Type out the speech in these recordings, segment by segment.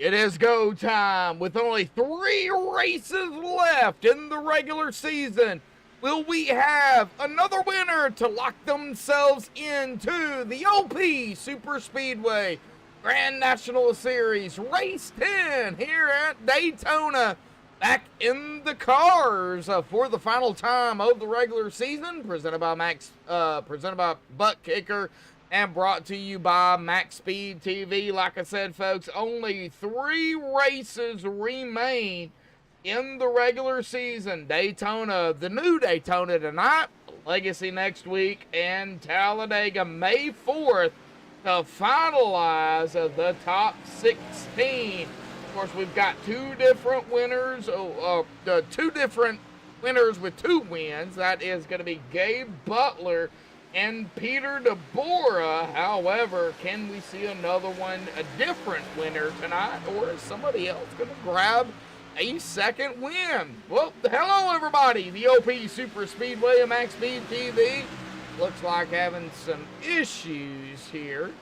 It is go time with only 3 races left in the regular season. Will we have another winner to lock themselves into the OP Super Speedway Grand National Series Race 10 here at Daytona? Back in the cars for the final time of the regular season, presented by Butt Kicker and brought to you by MaxspeedTV. Like I said, folks, only 3 races remain in the regular season. Daytona, the new Daytona tonight, Legacy next week, and Talladega May 4th to finalize the top 16. Of course, we've got 2 different winners, 2 different winners with 2 wins. That is going to be Gabe Butler and Peter DeBora. However, can we see another one, a different winner tonight, or is somebody else going to grab a second win? Well, hello everybody, the OP Super Speedway and MaxspeedTV. Looks like having some issues here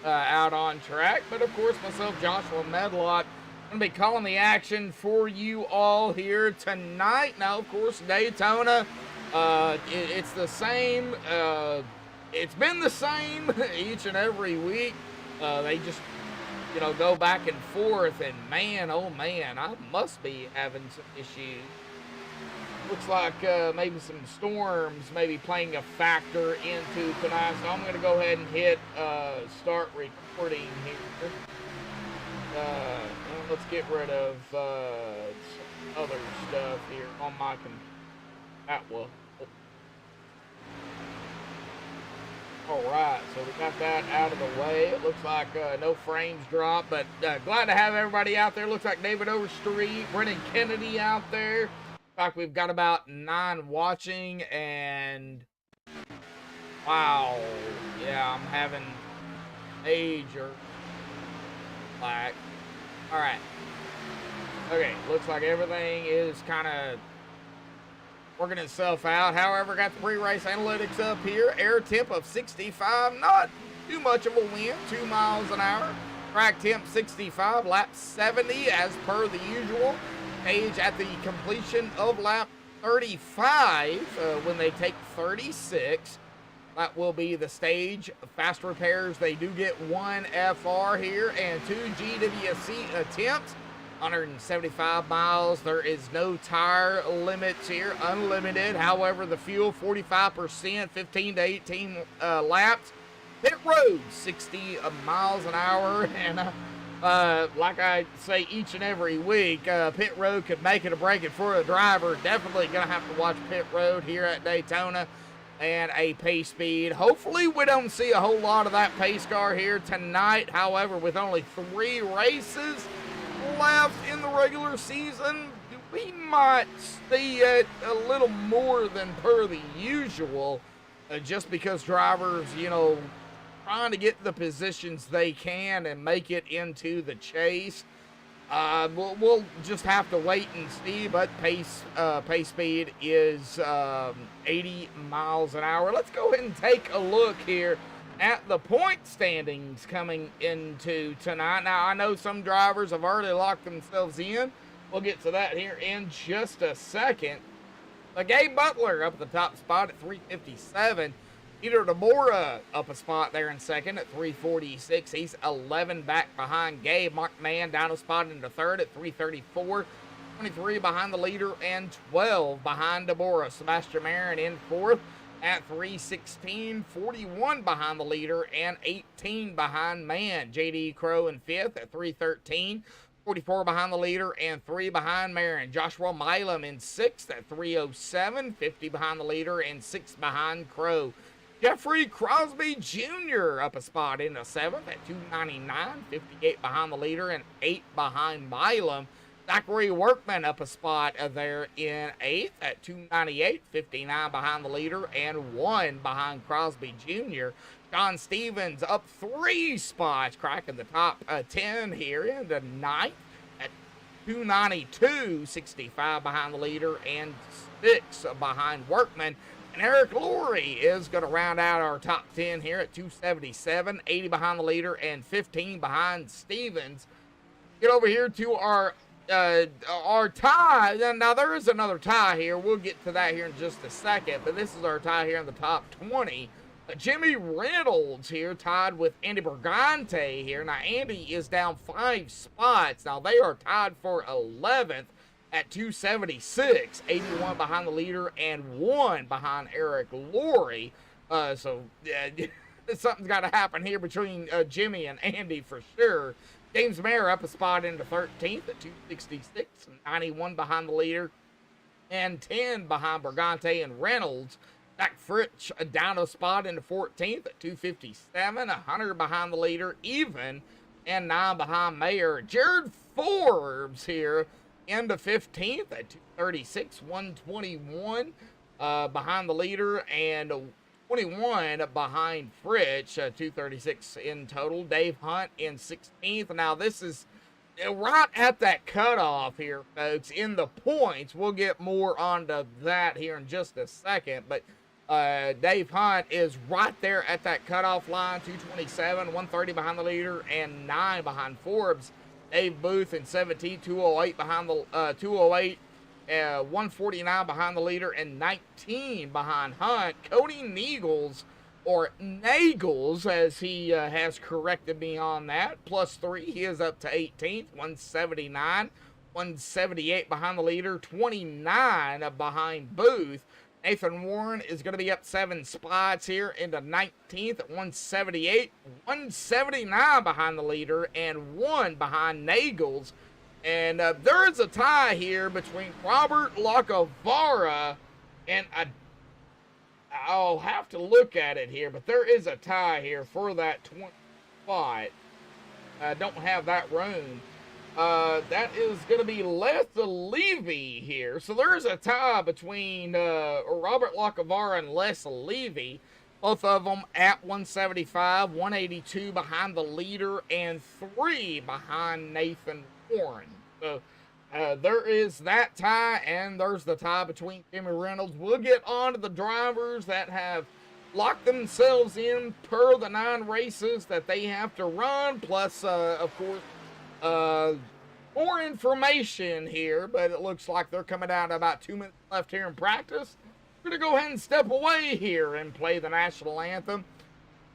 out on track, but of course myself, Joshua Medlock, going to be calling the action for you all here tonight. Now, of course, Daytona, it's the same. It's been the same each and every week. They just, go back and forth, and man, oh man, I must be having some issues. Looks like maybe some storms maybe playing a factor into tonight, so I'm going to go ahead and hit start recording here. Let's get rid of some other stuff here on my computer. That will. Alright, so we got that out of the way. It looks like no frames dropped, but glad to have everybody out there. Looks like David Overstreet, Brennan Kennedy out there. Looks like we've got about 9 watching, and wow, yeah, I'm having major lag. Alright. Okay, looks like everything is kind of working itself out. However, got the pre-race analytics up here. Air temp of 65, not too much of a wind, 2 miles an hour. Track temp 65, lap 70 as per the usual. Stage at the completion of lap 35 when they take 36. That will be the stage. Fast repairs, they do get 1 FR here and 2 GWC attempts. 175 miles. There is no tire limits here, unlimited. However, the fuel 45%, 15 to 18 laps. Pit road 60 miles an hour, and like I say each and every week, pit road could make it or break it for a driver. Definitely gonna have to watch pit road here at Daytona, and a pace speed. Hopefully we don't see a whole lot of that pace car here tonight. However, with only 3 races left in the regular season, we might see it a little more than per the usual, just because drivers, trying to get the positions they can and make it into the chase. We'll just have to wait and see, but pace speed is 80 miles an hour. Let's go ahead and take a look here at the point standings coming into tonight. Now, I know some drivers have already locked themselves in. We'll get to that here in just a second. But Gabe Butler up at the top spot at 357. Peter DeBora up a spot there in second at 346. He's 11 back behind Gabe. Mark Mann down a spot into third at 334. 23 behind the leader and 12 behind DeBora. Sebastian Marin in fourth at 316, 41 behind the leader and 18 behind Mann. J.D. Crow in 5th at 313, 44 behind the leader and 3 behind Marin. Joshua Milam in 6th at 307, 50 behind the leader and 6 behind Crow. Jeffrey Crosby Jr. up a spot in the 7th at 299, 58 behind the leader and 8 behind Milam. Zachary Workman up a spot there in 8th at 298, 59 behind the leader and 1 behind Crosby Jr. John Stevens up 3 spots, cracking the top 10 here in the 9th at 292, 65 behind the leader and 6 behind Workman. And Eric Lurie is going to round out our top 10 here at 277, 80 behind the leader and 15 behind Stevens. Get over here to our tie. Now, there is another tie here. We'll get to that here in just a second, but this is our tie here in the top 20. Jimmy Reynolds here tied with Andy Brigante here. Now, Andy is down 5 spots. Now, they are tied for 11th at 276. 81 behind the leader and 1 behind Eric Laurie. So, something's got to happen here between Jimmy and Andy for sure. James Mayer up a spot into 13th at 266. 91 behind the leader and 10 behind Brigante and Reynolds. Zach Fritsch down a spot into 14th at 257, 100 behind the leader, even, and 9 behind Mayer. Jared Forbes here into 15th at 236, 121 behind the leader, and 21 behind Fritsch, 236 in total. Dave Hunt in 16th. Now, this is right at that cutoff here, folks, in the points. We'll get more onto that here in just a second, but Dave Hunt is right there at that cutoff line, 227, 130 behind the leader, and 9 behind Forbes. Dave Booth in 17, 208 behind the 208, 149 behind the leader, and 19 behind Hunt. Cody Nagels, or Nagels, as he has corrected me on that, +3. He is up to 18th, 179, 178 behind the leader, 29 behind Booth. Nathan Warren is going to be up 7 spots here into 19th at 178, 179 behind the leader, and 1 behind Nagels. And there is a tie here between Robert Lacavara and I'll have to look at it here, but there is a tie here for that 20 spot. I don't have that room. That is going to be Les Levy here. So there's a tie between Robert Lacavara and Les Levy. Both of them at 175, 182 behind the leader, and 3 behind Nathan Warren. So there is that tie, and there's the tie between Jimmy Reynolds. We'll get on to the drivers that have locked themselves in per the 9 races that they have to run, plus, of course, more information here, but it looks like they're coming out about 2 minutes left here in practice. We're going to go ahead and step away here and play the national anthem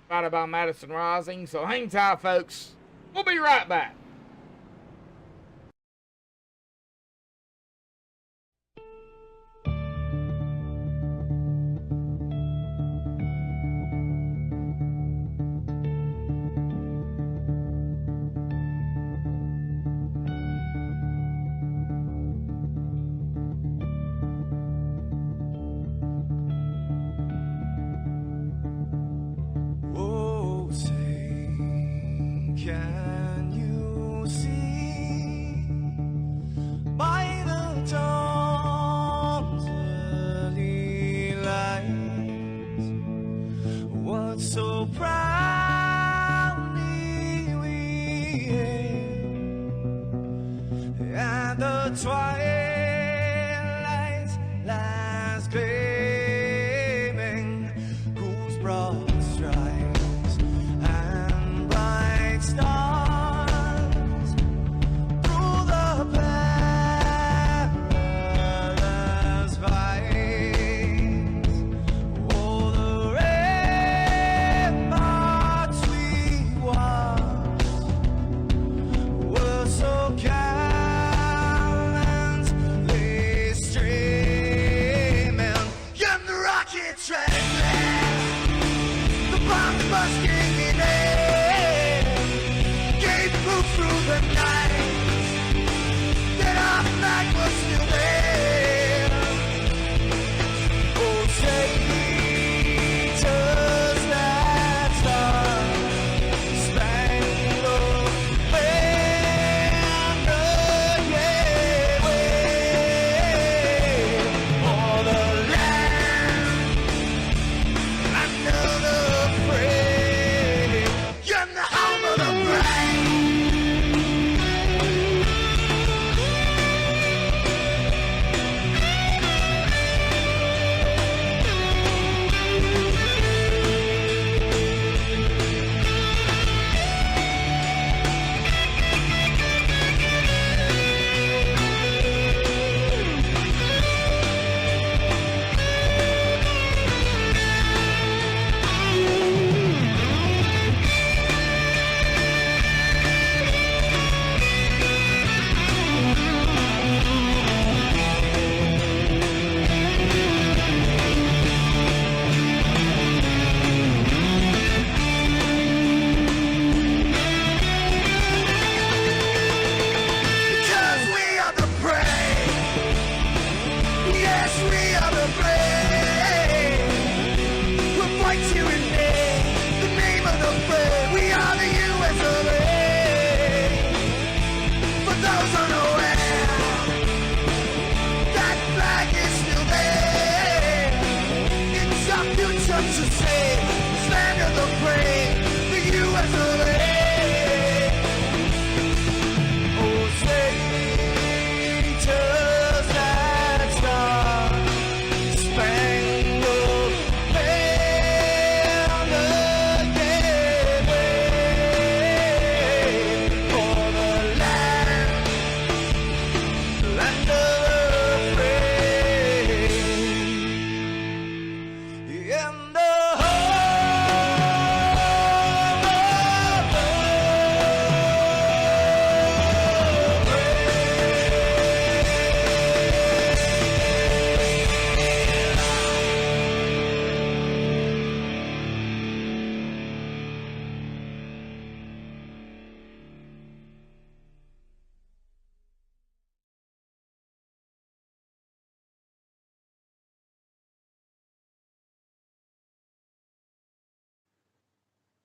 right about Madison Rising. So hang tight, folks. We'll be right back. So proudly we hailed at the twilight's last gleaming, whose broad stripes and bright stars through the perilous fight.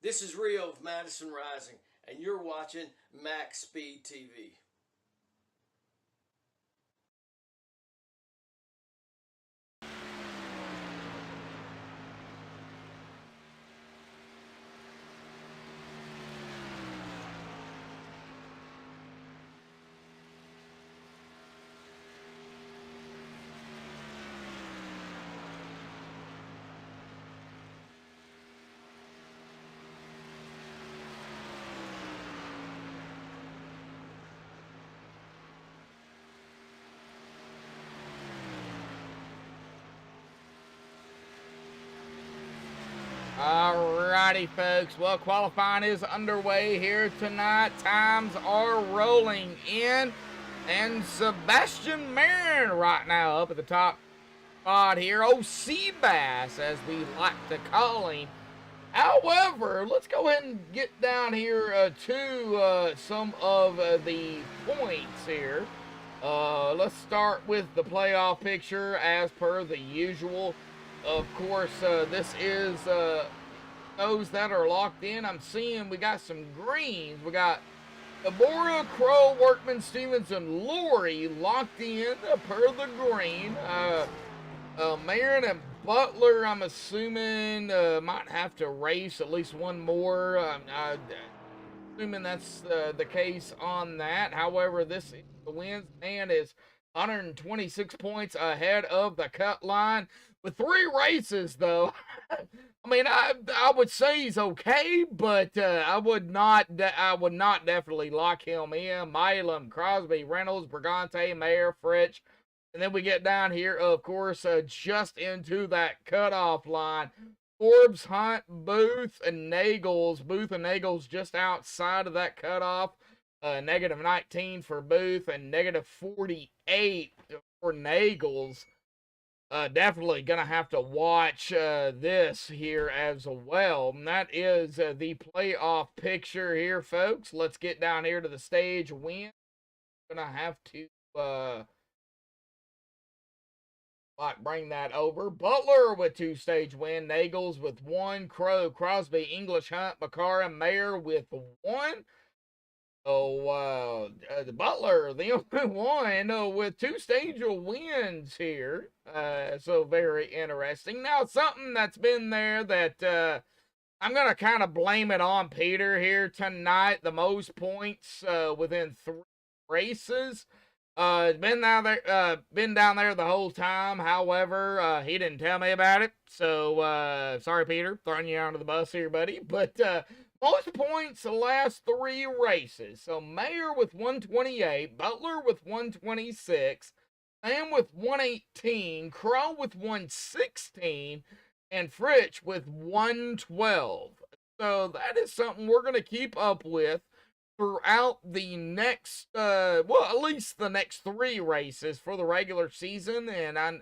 This is Rio of Madison Rising, and you're watching MaxspeedTV. Alrighty, folks. Well, qualifying is underway here tonight. Times are rolling in. And Sebastian Marin right now up at the top spot here. Oh, Seabass, as we like to call him. However, let's go ahead and get down here to some of the points here. Let's start with the playoff picture as per the usual. Of course, this is those that are locked in. I'm seeing we got some greens. We got Deborah, Crow, Workman, Stevenson, Lori locked in per the green. Marin and Butler, I'm assuming, might have to race at least one more. Assuming that's the case on that. However, this the wins man is 126 points ahead of the cut line with 3 races, though. I mean, I would say he's okay, but I would not definitely lock him in. Milam, Crosby, Reynolds, Brigante, Mayer, Fritch. And then we get down here, of course, just into that cutoff line. Forbes, Hunt, Booth, and Nagels. Booth and Nagels just outside of that cutoff. Negative 19 for Booth and negative 48 for Nagels. Definitely going to have to watch this here as well. And that is the playoff picture here, folks. Let's get down here to the stage win. Going to have to bring that over. Butler with 2 stage win. Nagels with 1. Crow, Crosby, English, Hunt, McCarra, Mayer with 1. Oh, the Butler, the only one with 2 stage wins here. So very interesting. Now, something that's been there that I'm going to kind of blame it on Peter here tonight. The most points within 3 races. Been down there the whole time. However, he didn't tell me about it. So, sorry, Peter, throwing you under the bus here, buddy. But, most points the last 3 races. So, Mayer with 128, Butler with 126, Sam with 118, Crow with 116, and Fritch with 112. So, that is something we're going to keep up with throughout the next, well, at least the next 3 races for the regular season, and I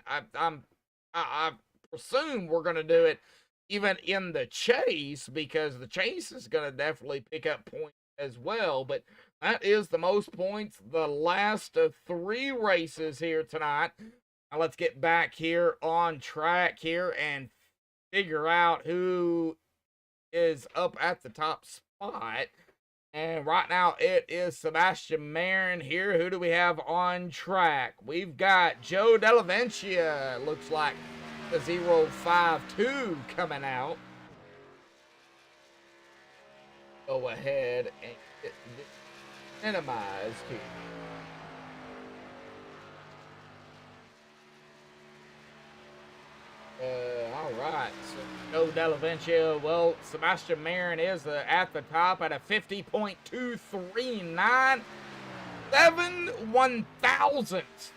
presume we're going to do it even in the chase, because the chase is going to definitely pick up points as well. But that is the most points the last 3 races here tonight. Now let's get back here on track here and figure out who is up at the top spot. And right now it is Sebastian Marin here. Who do we have on track? We've got Joe Delaventia, looks like the 052 coming out. Go ahead and get this minimized here. All right, so Joe Delaventia, well, Sebastian Marin is at the top at a 50.239, 7 1,000ths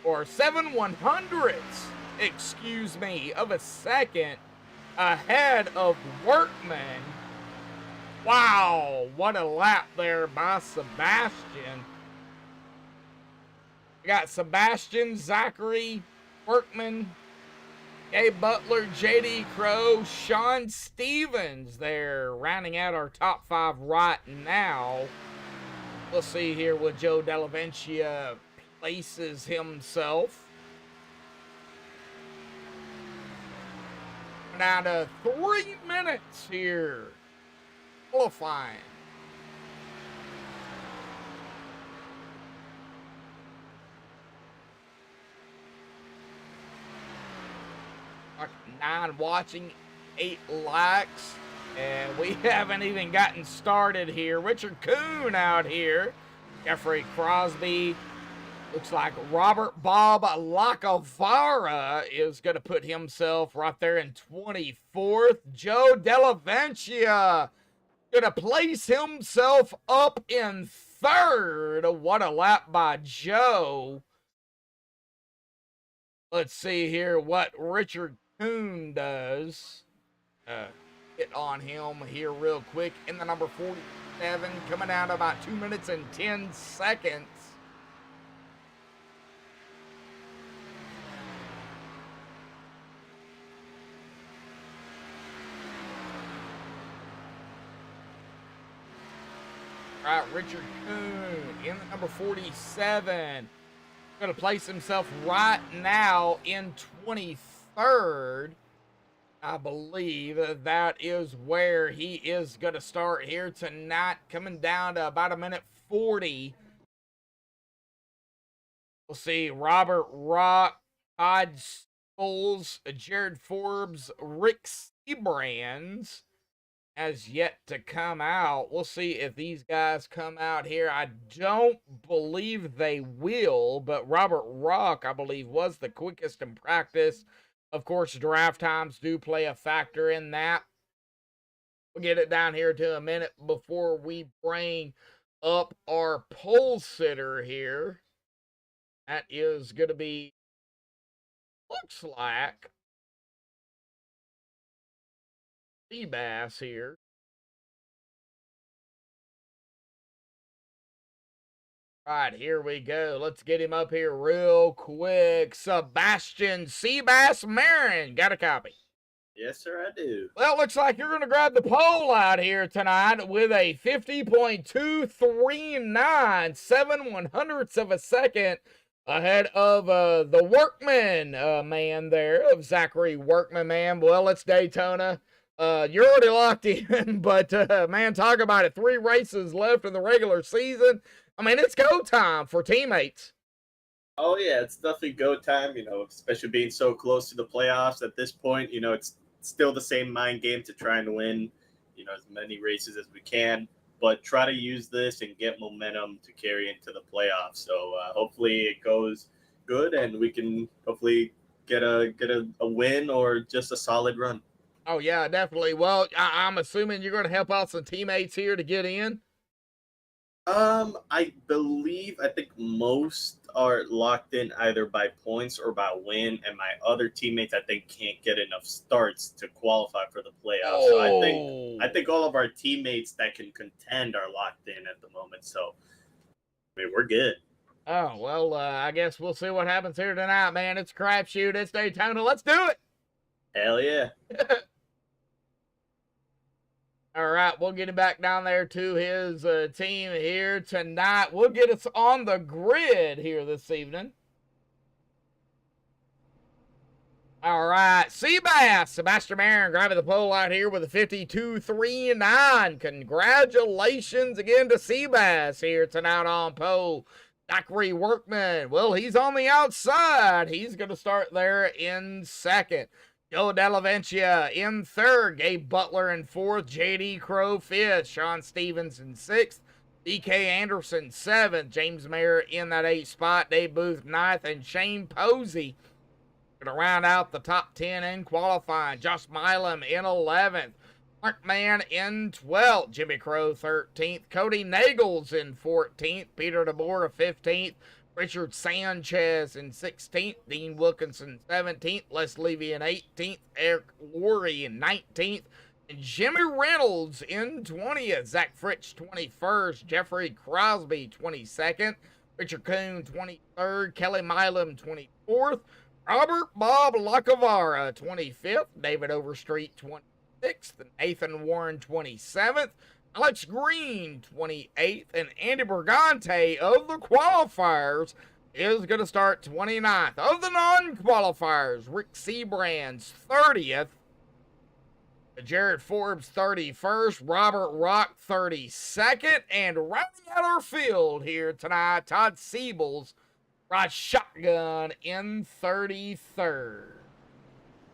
or 7 100ths, excuse me, of a second ahead of Workman. Wow, what a lap there by Sebastian. We got Sebastian, Zachary, Workman, Gabe Butler, JD Crow, Sean Stevens there, rounding out our top 5 right now. Let's see here what Joe Delaventia places himself. Down to 3 minutes here qualifying. Like 9 watching, 8 likes, and we haven't even gotten started here. Richard Kuhn out here. Jeffrey Crosby. Looks like Robert Bob Lacavara is going to put himself right there in 24th. Joe Delaventia going to place himself up in 3rd. What a lap by Joe. Let's see here what Richard Kuhn does. Hit on him here real quick in the number 47, coming out about 2 minutes and 10 seconds. All right, Richard Kuhn in the number 47. Going to place himself right now in 23rd. I believe that is where he is going to start here tonight, coming down to about 1:40. We'll see Robert Rock, Todd Scholes, Jared Forbes, Rick Seabrands has yet to come out. We'll see if these guys come out here. I don't believe they will, but Robert Rock, I believe, was the quickest in practice. Of course, draft times do play a factor in that. We'll get it down here to a minute before we bring up our pole sitter here. That is going to be, looks like, Seabass here. Right, here we go. Let's get him up here real quick. Sebastian Seabass Marin. Got a copy? Yes, sir, I do. Well, it looks like you're going to grab the pole out here tonight with a 50.239, 7/100ths of a second ahead of the Workman man there, of Zachary Workman, man. Well, it's Daytona. You're already locked in, but man, talk about it. 3 races left in the regular season. I mean, it's go time for teammates. Oh, yeah, it's definitely go time, especially being so close to the playoffs at this point. It's still the same mind game to try and win, as many races as we can, but try to use this and get momentum to carry into the playoffs. So hopefully it goes good and we can hopefully get a win or just a solid run. Oh, yeah, definitely. Well, I'm assuming you're going to help out some teammates here to get in. I think most are locked in either by points or by win, and my other teammates I think can't get enough starts to qualify for the playoffs. So I think all of our teammates that can contend are locked in at the moment. So I mean, we're good. Oh, well, I guess we'll see what happens here tonight, man. It's a crapshoot. It's Daytona. Let's do it. Hell yeah. All right, we'll get him back down there to his team here tonight. We'll get us on the grid here this evening. All right, Seabass, Sebastian Marin grabbing the pole out here with a 52.39. Congratulations again to Seabass here tonight on pole. Zachary Workman, well, he's on the outside. He's going to start there in 2nd. Joe Delaventia in 3rd, Gabe Butler in 4th, J.D. Crow 5th, Sean Stevens in 6th, D.K. Anderson 7th, James Mayer in that 8th spot, Dave Booth 9th, and Shane Posey going to round out the top 10 in qualifying. Josh Milam in 11th, Mark Mann in 12th, Jimmy Crow 13th, Cody Nagels in 14th, Peter DeBoer 15th, Richard Sanchez in 16th, Dean Wilkinson 17th, Les Levy in 18th, Eric Laurie in 19th, and Jimmy Reynolds in 20th, Zach Fritsch 21st, Jeffrey Crosby 22nd, Richard Kuhn 23rd, Kelly Milam 24th, Robert Bob Lacavara 25th, David Overstreet 26th, and Nathan Warren 27th, Alex Green, 28th, and Andy Brigante of the qualifiers is going to start 29th. Of the non-qualifiers, Rick Seabrands, 30th. Jared Forbes 31st, Robert Rock 32nd, and rounding out our field here tonight, Todd Siebels rides shotgun in 33rd.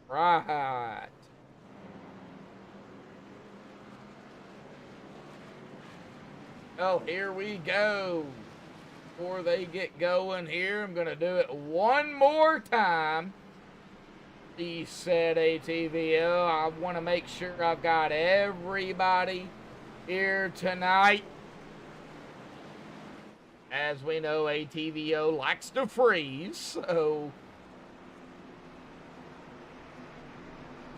Right. Well, here we go. Before they get going here, I'm going to do it one more time. Reset ATVO. I want to make sure I've got everybody here tonight. As we know, ATVO likes to freeze, so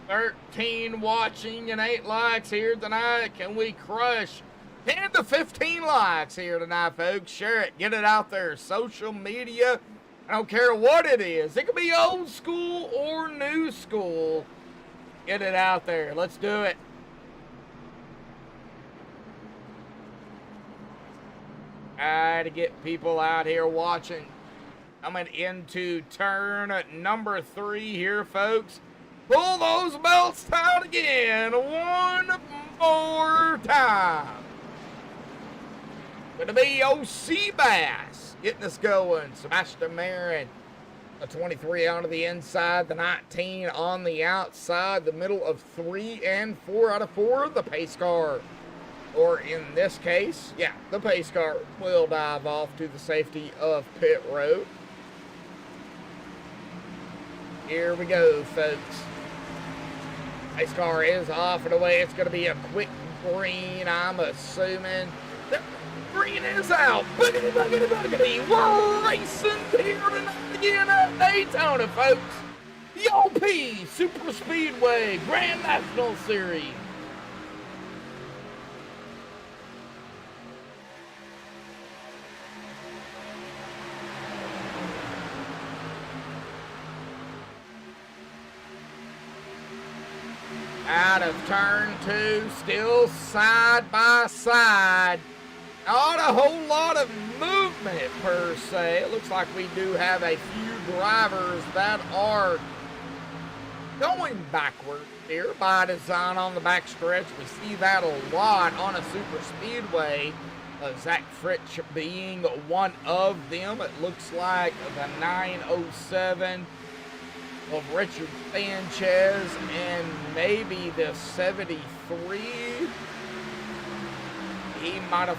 13 watching and 8 likes here tonight. Can we crush 10 to 15 likes here tonight, folks? Share it. Get it out there. Social media. I don't care what it is. It could be old school or new school. Get it out there. Let's do it. Try to get people out here watching. Coming into turn number 3 here, folks. Pull those belts tight again. One more time. Gonna be OC Bass getting us going. Sebastian Marin, a 23 onto the inside, the 19 on the outside, the middle of 3 and 4 out of 4, the pace car. Or in this case, yeah, the pace car will dive off to the safety of pit road. Here we go, folks. Pace car is off and away. It's going to be a quick green, I'm assuming. The green is out. Boogity, boogity, boogity. We're racing here tonight again at Daytona, folks. The OP Super Speedway Grand National Series. Out of turn 2, still side by side. Not a whole lot of movement per se. It looks like we do have a few drivers that are going backward here by design on the back stretch. We see that a lot on a super speedway. Zach Fritsch being one of them. It looks like the 907 of Richard Sanchez and maybe the 73. He might have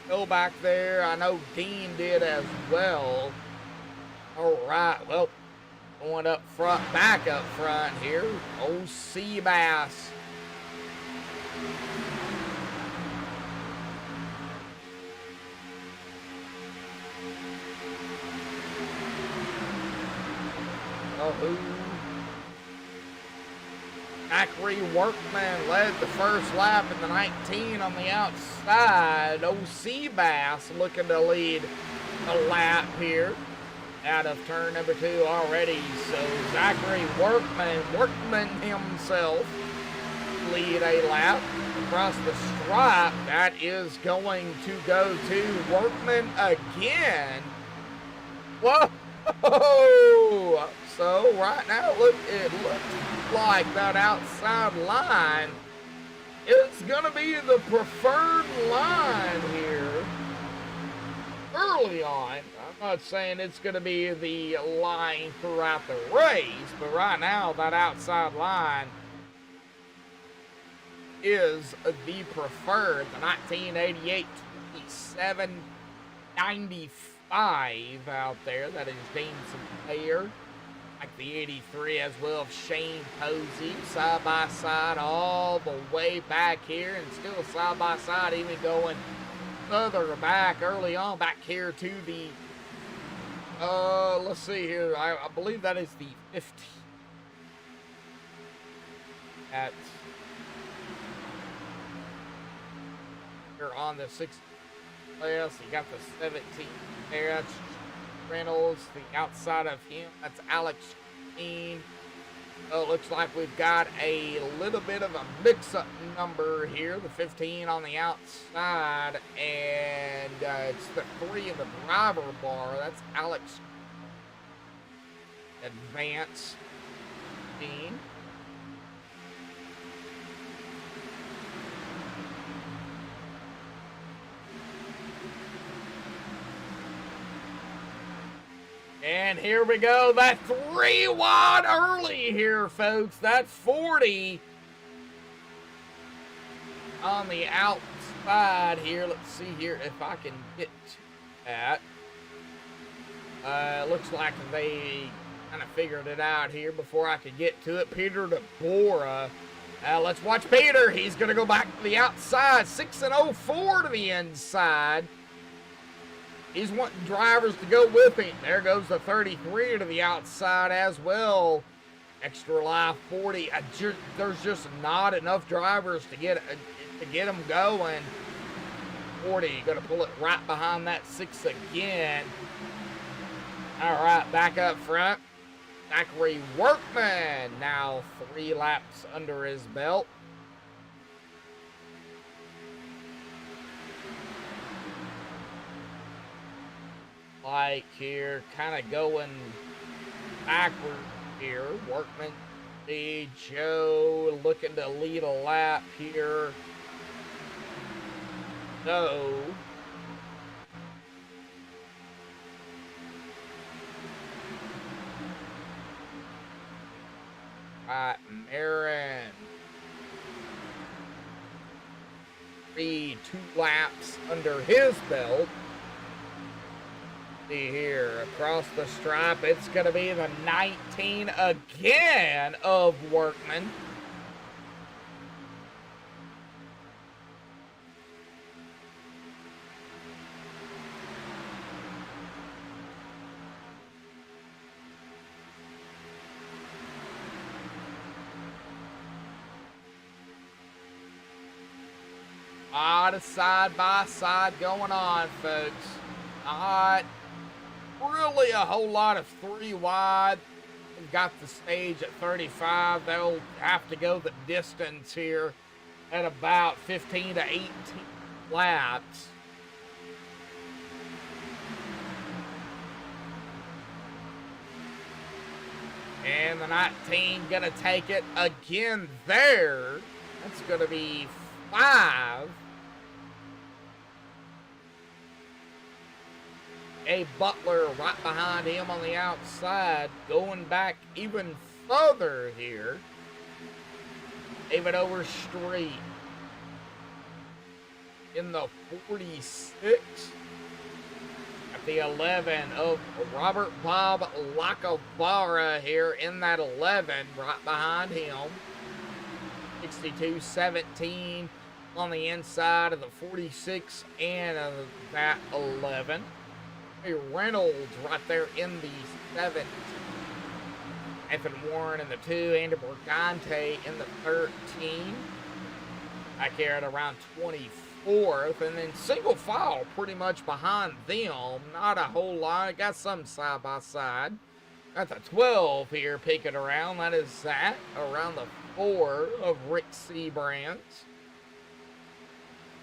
go back there. I know Dean did as well. All right, well, going up front, back up front here. Old Seabass. Zachary Workman led the first lap in the 19 on the outside. OC Bass looking to lead a lap here out of turn number 2 already. So Zachary Workman himself lead a lap across the stripe. That is going to go to Workman again. Whoa! So right now, it looks like that outside line is going to be the preferred line here early on. I'm not saying it's going to be the line throughout the race, but right now that outside line is the preferred. The 1988 2795 out there. That is Jameson Mayer. Like the 83 as well of Shane Posey, side by side all the way back here, and still side by side, even going further back early on, back here to the, let's see here, I believe that is the 50. At, here on the 6th place, you got the 17 there, that's Reynolds. The outside of him, that's Alex Dean. Oh, it looks like we've got a little bit of a mix-up number here. The 15 on the outside, and it's the 3 in the driver bar. That's Alex Advance Dean. And here we go. That 3 wide early here, folks. That 40 on the outside here. Let's see here if I can get to that. Looks like they kind of figured it out here before I could get to it. Peter DeBora. Let's watch Peter. He's going to go back to the outside. 6-0-4 to the inside. He's wanting drivers to go with him. There goes the 33 to the outside as well. Extra life 40. There's just not enough drivers to get them going. 40 going to pull it right behind that 6 again. All right, back up front. Zachary Workman now 3 laps under his belt. Like here, kind of going backward here. Workman, see Joe looking to lead a lap here. So, Marin. 2 laps under his belt. See here, across the stripe, it's going to be the 19 again of Workman. Lot of side-by-side going on, folks. Not really a whole lot of 3 wide. We've got the stage at 35. They'll have to go the distance here at about 15 to 18 laps. And the 19 gonna take it again there. That's gonna be 5. A Butler right behind him on the outside, going back even further here. David Overstreet in the 46. At the 11 of Robert Bob Lacavara here in that 11, right behind him. 62-17 on the inside of the 46 and of that 11. Reynolds right there in the 7. Ethan Warren in the 2. Andy Borgante in the 13. Back here at around 24th. And then single file pretty much behind them. Not a whole lot. Got some side by side. Got the 12 here peeking around. That is Zach around the 4 of Rick Seabrands.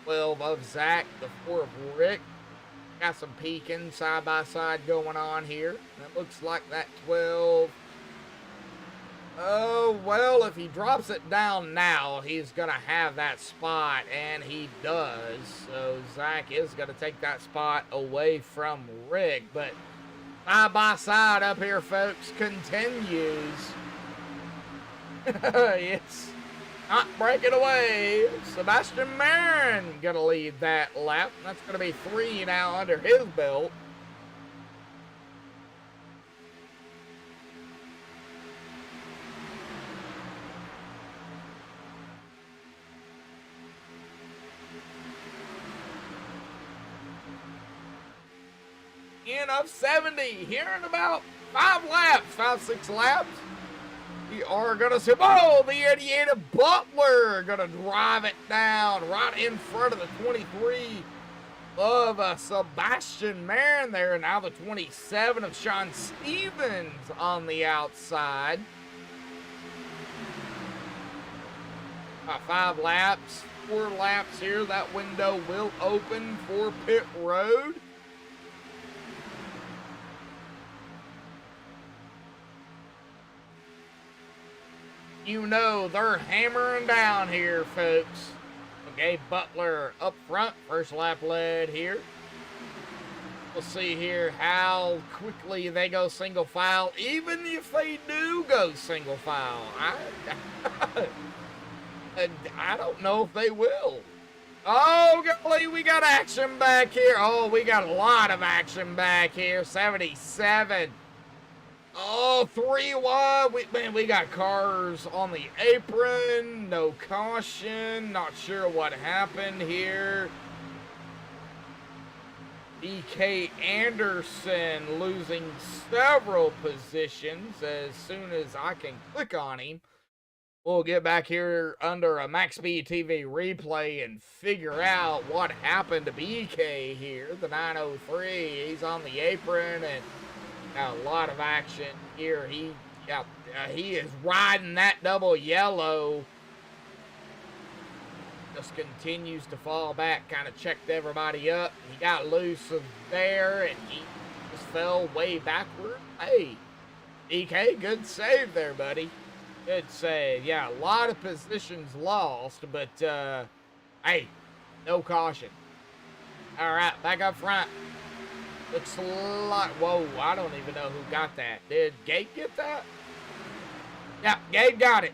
12 of Zach, the 4 of Rick. Got some peeking side by side going on here. That looks like that 12. Oh, well, if he drops it down now, he's going to have that spot, and he does. So Zach is going to take that spot away from Rick. But side by side up here, folks, continues. It's not breaking away. Sebastian Marin going to lead that lap. That's going to be 3 now under his belt. In of 70 here in about 5-6 laps. We are going to see, oh, the 88 of Butler going to drive it down right in front of the 23 of Sebastian Marin there. Now the 27 of Sean Stevens on the outside. 5 laps, 4 laps here. That window will open for pit road. You know they're hammering down here, folks. Okay, Butler up front, first lap led here. We'll see here how quickly they go single file, even if they do go single file. I don't know if they will. Oh, golly, we got action back here. Oh, we got a lot of action back here. 77. Oh, 3 wide. Man, we got cars on the apron. No caution. Not sure what happened here. E.K. Anderson losing several positions. As soon as I can click on him, we'll get back here under a MaxspeedTV replay and figure out what happened to BK here. The 903, he's on the apron and got a lot of action here. He is riding that double yellow. Just continues to fall back, kind of checked everybody up. He got loose of there and he just fell way backward. Hey, EK, good save there, buddy. Good save. Yeah, a lot of positions lost, but hey, no caution. All right, back up front. Looks like, whoa, I don't even know who got that. Did Gabe get that? Yeah, Gabe got it.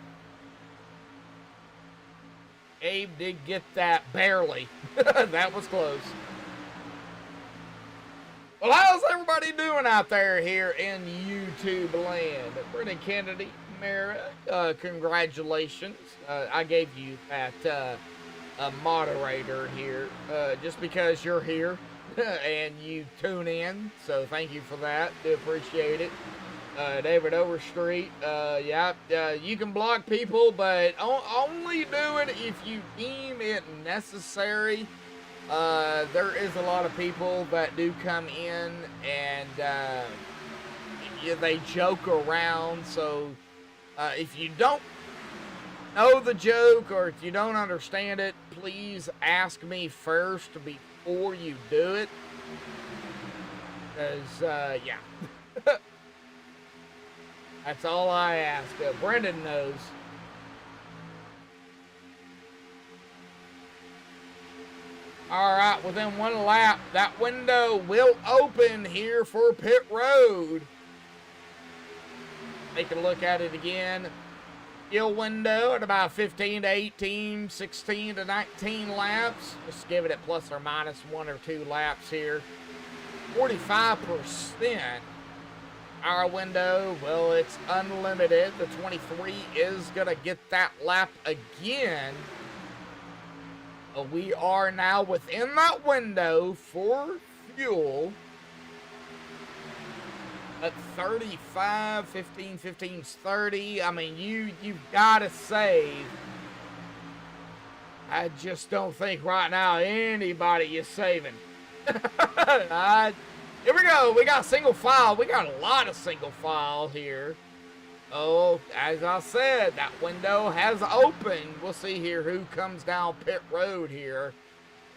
Gabe did get that, barely. That was close. Well, how's everybody doing out there here in YouTube land? Brendan Kennedy, Mara, congratulations. I gave you that moderator here just because you're here and you tune in. So thank you for that. Do appreciate it. David Overstreet, you can block people, but only do it if you deem it necessary. There is a lot of people that do come in and they joke around. So if you don't know the joke or if you don't understand it, please ask me first before you do it. Because, yeah. That's all I ask. Brendan knows. All right, within 1 lap, that window will open here for pit road. Take a look at it again. Skill window at about 15 to 18, 16 to 19 laps. Just give it plus or minus 1 or 2 laps here. 45%. Our window, well, it's unlimited. The 23 is going to get that lap again. We are now within that window for fuel. At 35, 15, 15's 30. I mean, you've got to save. I just don't think right now anybody is saving. Here we go. We got single file. We got a lot of single file here. Oh, as I said, that window has opened. We'll see here who comes down pit road here.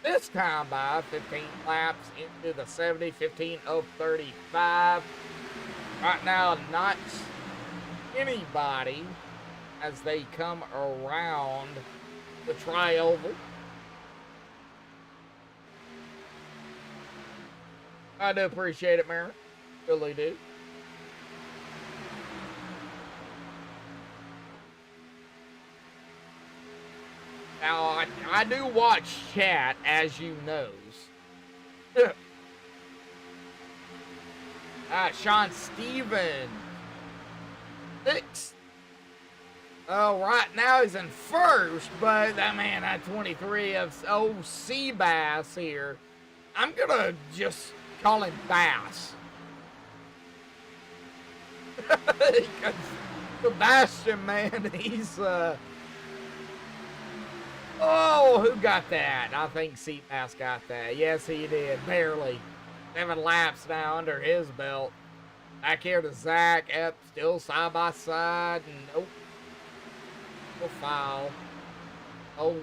This time by 15 laps into the 70, 15 of 35. Right now, not anybody as they come around the tri-oval. I do appreciate it, Mary. Really do. Now, I do watch chat, as you knows. Sean Steven. 6. Oh, right now he's in first, but that man, that 23 of Seabass here. I'm going to just call him Bass. Sebastian, man, he's, oh, who got that? I think Seabass got that. Yes, he did. Barely. 7 laps now under his belt. Back here to Zach. Up, still side by side. Nope. No foul. Oh,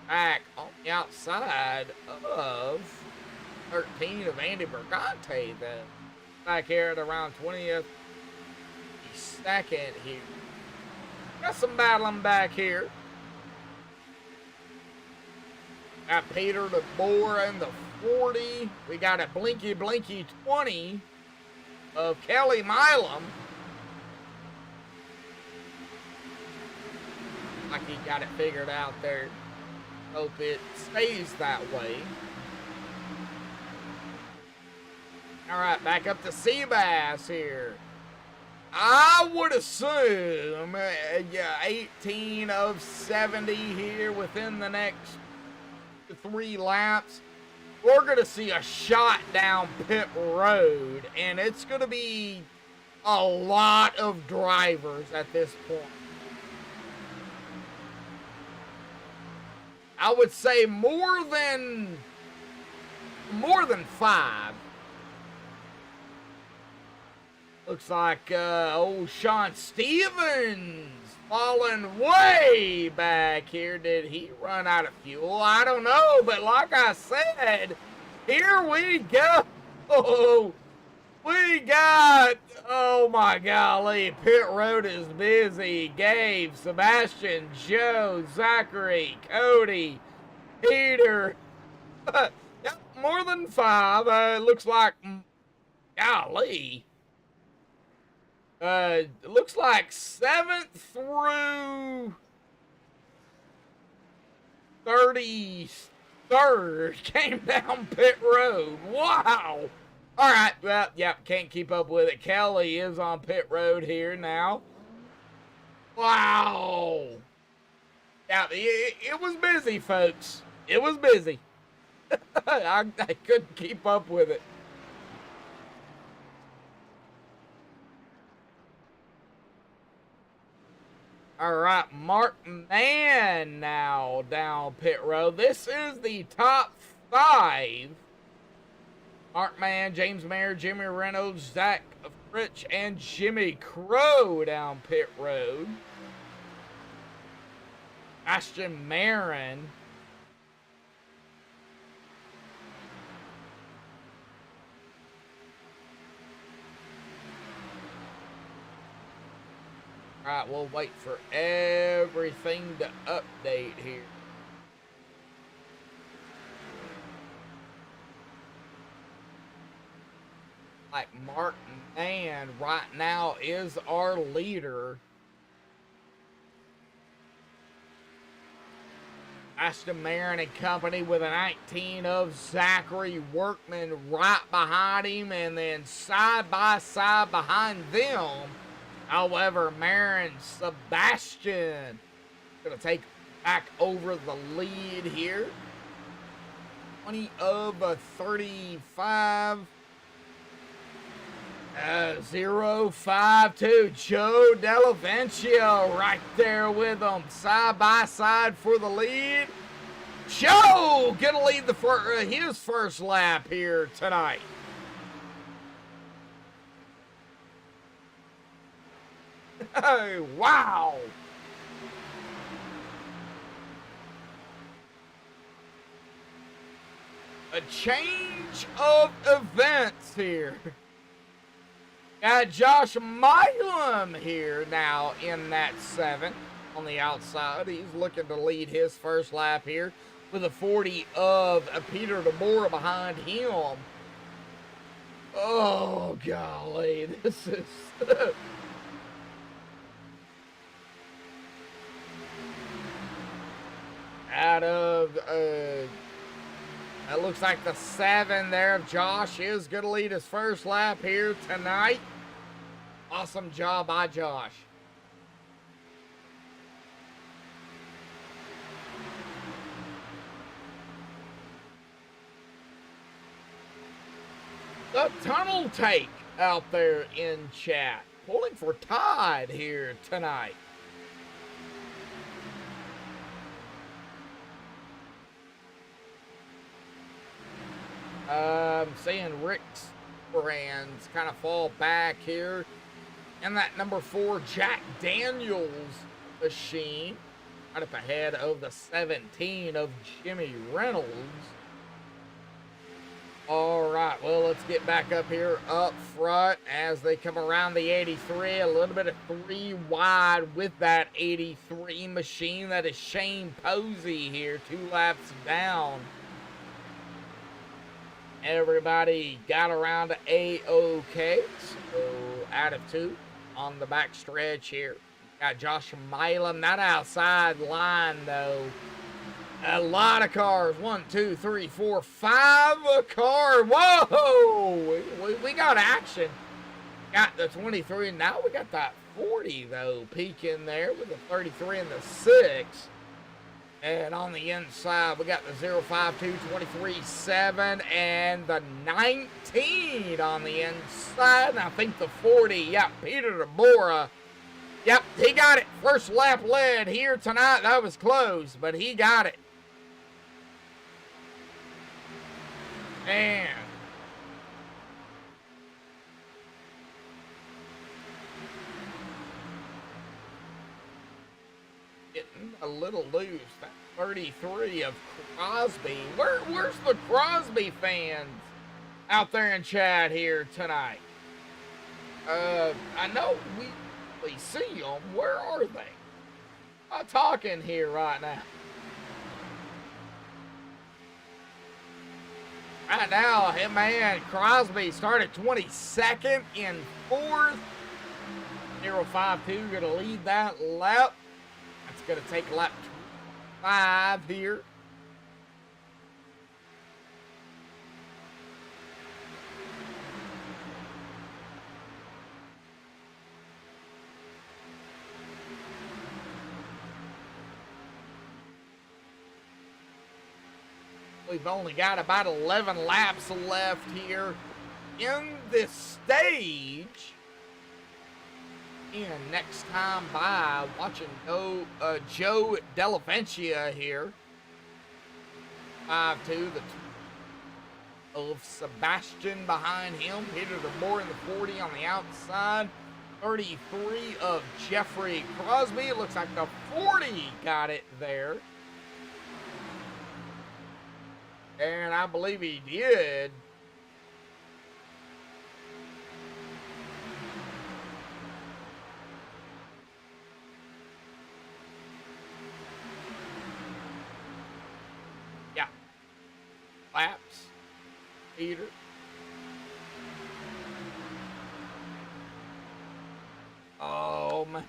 back on the outside of 13 of Andy Bergante then. Back here at around 20th. Second here. Got some battling back here. Got Peter DeBoer in the 40. We got a Blinky Blinky 20 of Kelly Milam. Like he got it figured out there. Hope it stays that way. All right, back up to Seabass here. I would assume 18 of 70 here within the next 3 laps. We're going to see a shot down pit road, and it's going to be a lot of drivers at this point. I would say more than 5. Looks like old Sean Stevens falling way back here. Did he run out of fuel? I don't know, but like I said, here we go. We got, oh my golly, pit road is busy. Gabe, Sebastian, Joe, Zachary, Cody, Peter. More than 5. Looks like, golly. Looks like 7th through 33rd came down pit road. Wow. All right. Well, yep, can't keep up with it. Kelly is on pit road here now. Wow. Yeah, it was busy, folks. It was busy. I couldn't keep up with it. All right, Mark Mann now down pit road. This is the top 5. Mark Mann, James Mayer, Jimmy Reynolds, Zach Fritch, and Jimmy Crow down pit road. Ashton Marin. All right, we'll wait for everything to update here. Like Mark Mann right now is our leader. Ashton Marin and company with a 19 of Zachary Workman right behind him, and then side by side behind them. However, Marin Sebastian going to take back over the lead here. 20 of 35. 052. Joe Delavencio right there with them. Side by side for the lead. Joe going to lead his first lap here tonight. Oh, wow. A change of events here. Got Josh Milam here now in that 7 on the outside. He's looking to lead his first lap here with a 40 of Peter DeBoer behind him. Oh, golly. This is... out of, it looks like the 7 there of Josh is going to lead his first lap here tonight. Awesome job by Josh. The tunnel take out there in chat. Pulling for Todd here tonight. Seeing Rick's brands kind of fall back here. And that number 4 Jack Daniels machine right up ahead of the 17 of Jimmy Reynolds. All right, well, let's get back up here up front as they come around the 83. A little bit of 3 wide with that 83 machine. That is Shane Posey here, 2 laps down. Everybody got around to A-OK, so out of 2 on the back stretch here. Got Josh Milam, not outside line, though. A lot of cars. 1, 2, 3, 4, 5 cars. Whoa! We got action. Got the 23. Now we got that 40, though, peeking there with the 33 and the 6. And on the inside, we got the 052, 23, 7, and the 19 on the inside. And I think the 40, yep, Peter DeBora. Yep, he got it. First lap lead here tonight. That was close, but he got it. Man. Getting a little loose. That 33 of Crosby. Where's the Crosby fans out there in chat here tonight? I know we see them. Where are they? I'm talking here right now. Right now, him man Crosby started 22nd in 4th. 052 going to lead that lap. That's going to take lap 5 here. We've only got about 11 laps left here in this stage. And next time by, watching Joe Delavencia here. 5-2, the of Sebastian behind him. Peter DeBoer in the 40 on the outside. 33 of Jeffrey Crosby. It looks like the 40 got it there. And I believe he did. Yeah. Laps. Peter. Oh, man.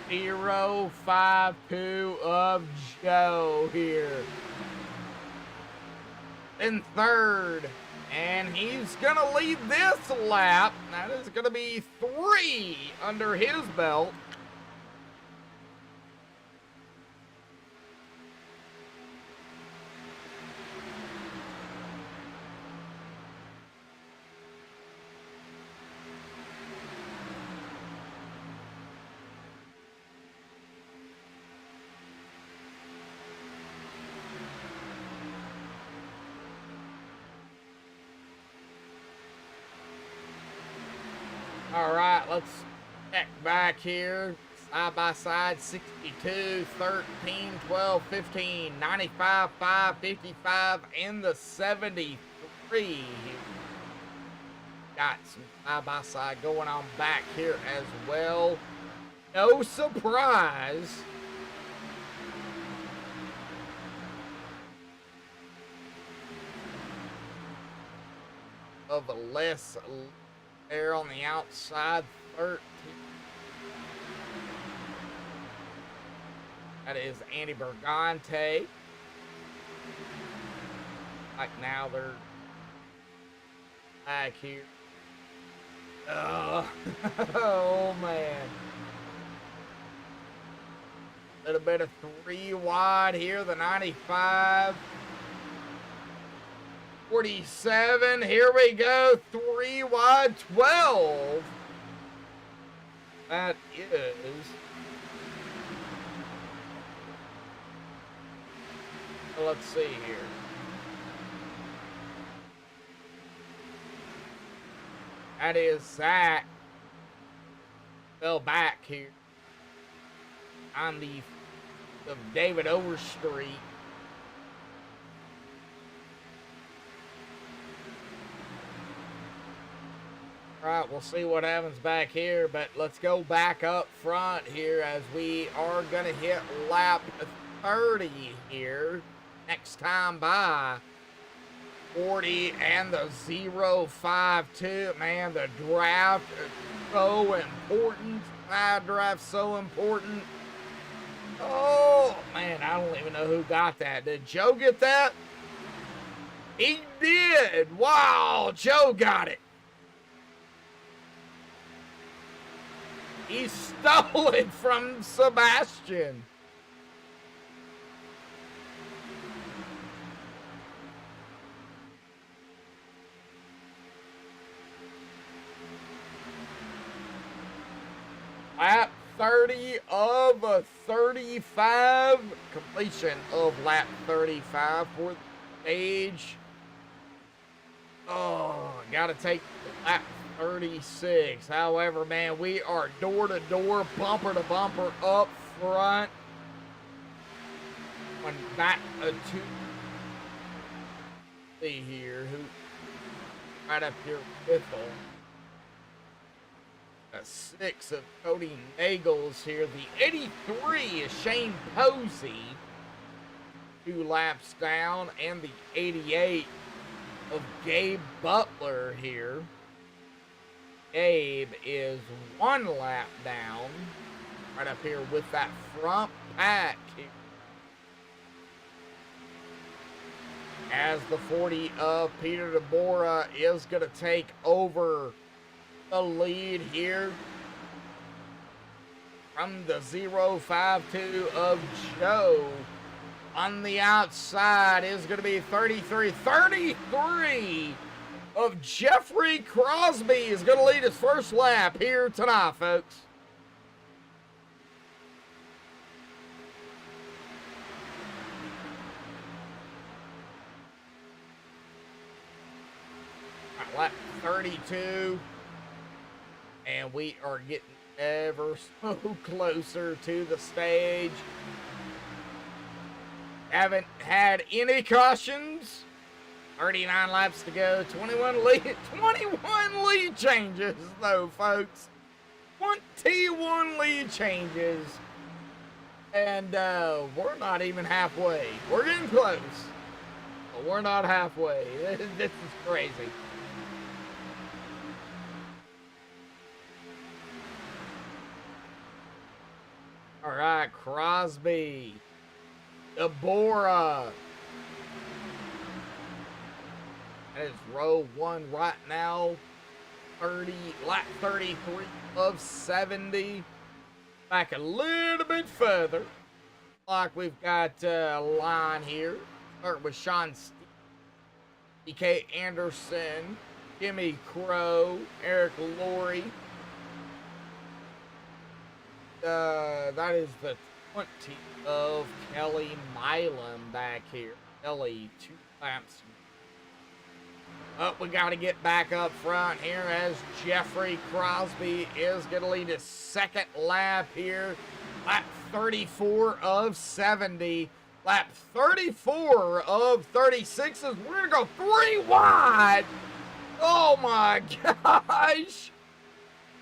052 of Joe here. In 3rd. And he's going to lead this lap. That is going to be 3 under his belt. All right, let's check back here. Side by side, 62, 13, 12, 15, 95, 5, 55, and the 73. Got some side by side going on back here as well. No surprise. Of a less there on the outside, 13. That is Andy Bergante. Like now they're back here. Oh man. Little bit of 3 wide here, the 95. 47, here we go, 3 wide, 12. That is, let's see here. That is Zach. Fell back here. on the of David Overstreet. All right, we'll see what happens back here, but let's go back up front here as we are going to hit lap 30 here. Next time by 40 and the 052. Man, the draft is so important. My draft so important. Oh, man, I don't even know who got that. Did Joe get that? He did. Wow, Joe got it. He stole it from Sebastian. Lap 30 of 35. Completion of lap 35 for the stage. Oh, gotta take lap 36. However, man, we are door to door, bumper to bumper up front. One back to see here who right up here with them. A 6 of Cody Nagels here. The 83 is Shane Posey, 2 laps down, and the 88 of Gabe Butler here. Gabe is 1 lap down, right up here with that front pack here. As the 40 of Peter DeBora is going to take over the lead here from the 052 of Joe. On the outside is going to be 33 of Jeffrey Crosby is going to lead his first lap here tonight, folks. Right, lap 32. And we are getting ever so closer to the stage. Haven't had any cautions. 39 laps to go. 21 lead changes, though, folks. 21 lead changes. And we're not even halfway. We're getting close. But we're not halfway. This is crazy. All right, Crosby, DeBora. That is row 1 right now. Lap 33 of 70. Back a little bit further. Like we've got a line here. Start with Sean DK Anderson, Jimmy Crow, Eric Laurie. That is the 20 of Kelly Milam back here. Kelly, 2 laps. We got to get back up front here as Jeffrey Crosby is going to lead his second lap here. Lap 34 of 70. Lap 34 of 36 is we're going to go 3 wide. Oh my gosh.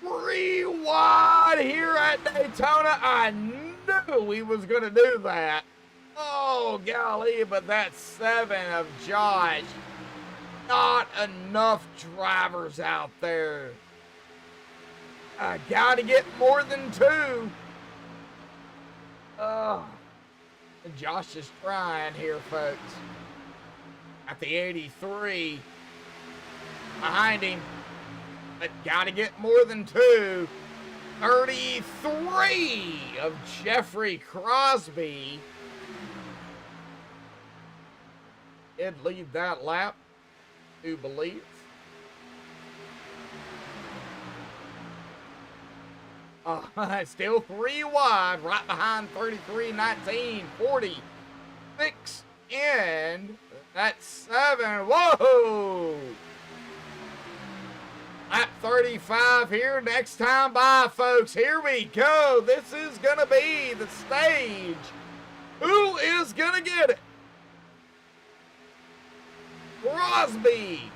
3 wide here at Daytona. I knew he was going to do that. Oh, golly, but that 7 of Josh. Not enough drivers out there. I got to get more than 2. Josh is trying here, folks. At the 83. Behind him. But got to get more than 2. 33 of Jeffrey Crosby. Did lead that lap, to believe. Still 3 wide, right behind 33, 19, 46, and that's 7. Whoa! Lap 35 here. Next time by, folks. Here we go. This is going to be the stage. Who is going to get it? Crosby.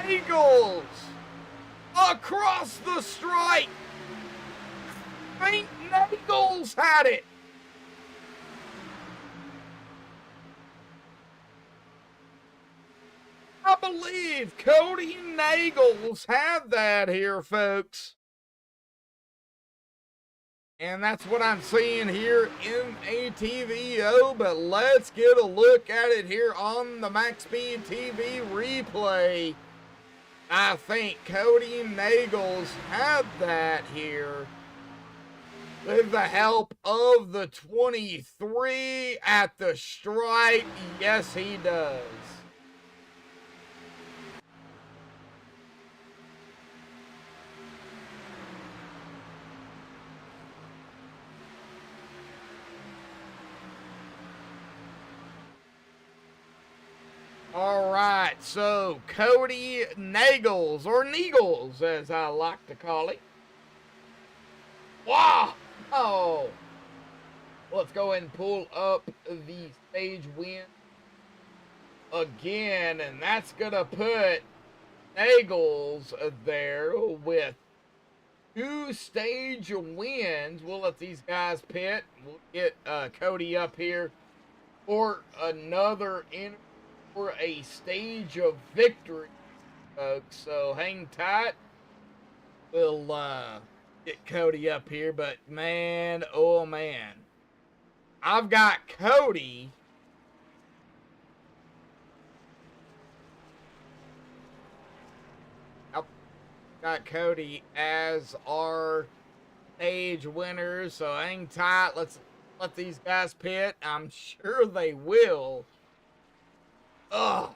Eagles. Across the stripe. Saint Nagels had it. I believe Cody Nagels had that here, folks. And that's what I'm seeing here in ATVO. But let's get a look at it here on the MaxspeedTV replay. I think Cody Nagels had that here with the help of the 23 at the stripe. Yes, he does. All right, so Cody Nagels, or Neagles as I like to call it. Wow! Oh! Let's go ahead and pull up the stage win again, and that's going to put Nagels there with 2 stage wins. We'll let these guys pit. We'll get Cody up here for another interview. For a stage of victory, folks. So hang tight. We'll get Cody up here, but man, oh man, I've got Cody. I've got Cody as our stage winner. So hang tight. Let's let these guys pit. I'm sure they will. Ugh.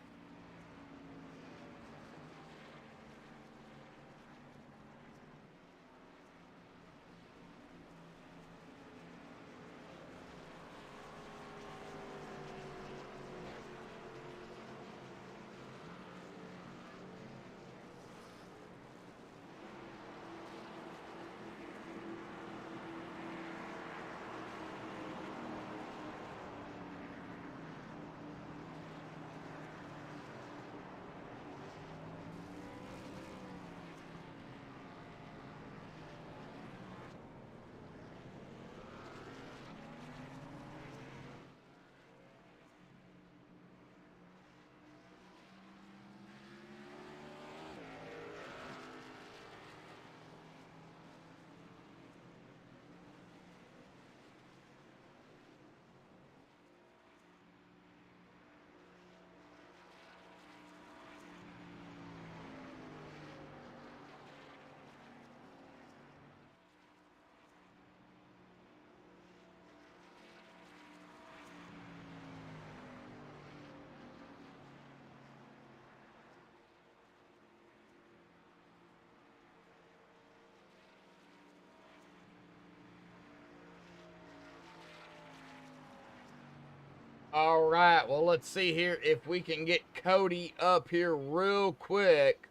All right, well, let's see here if we can get Cody up here real quick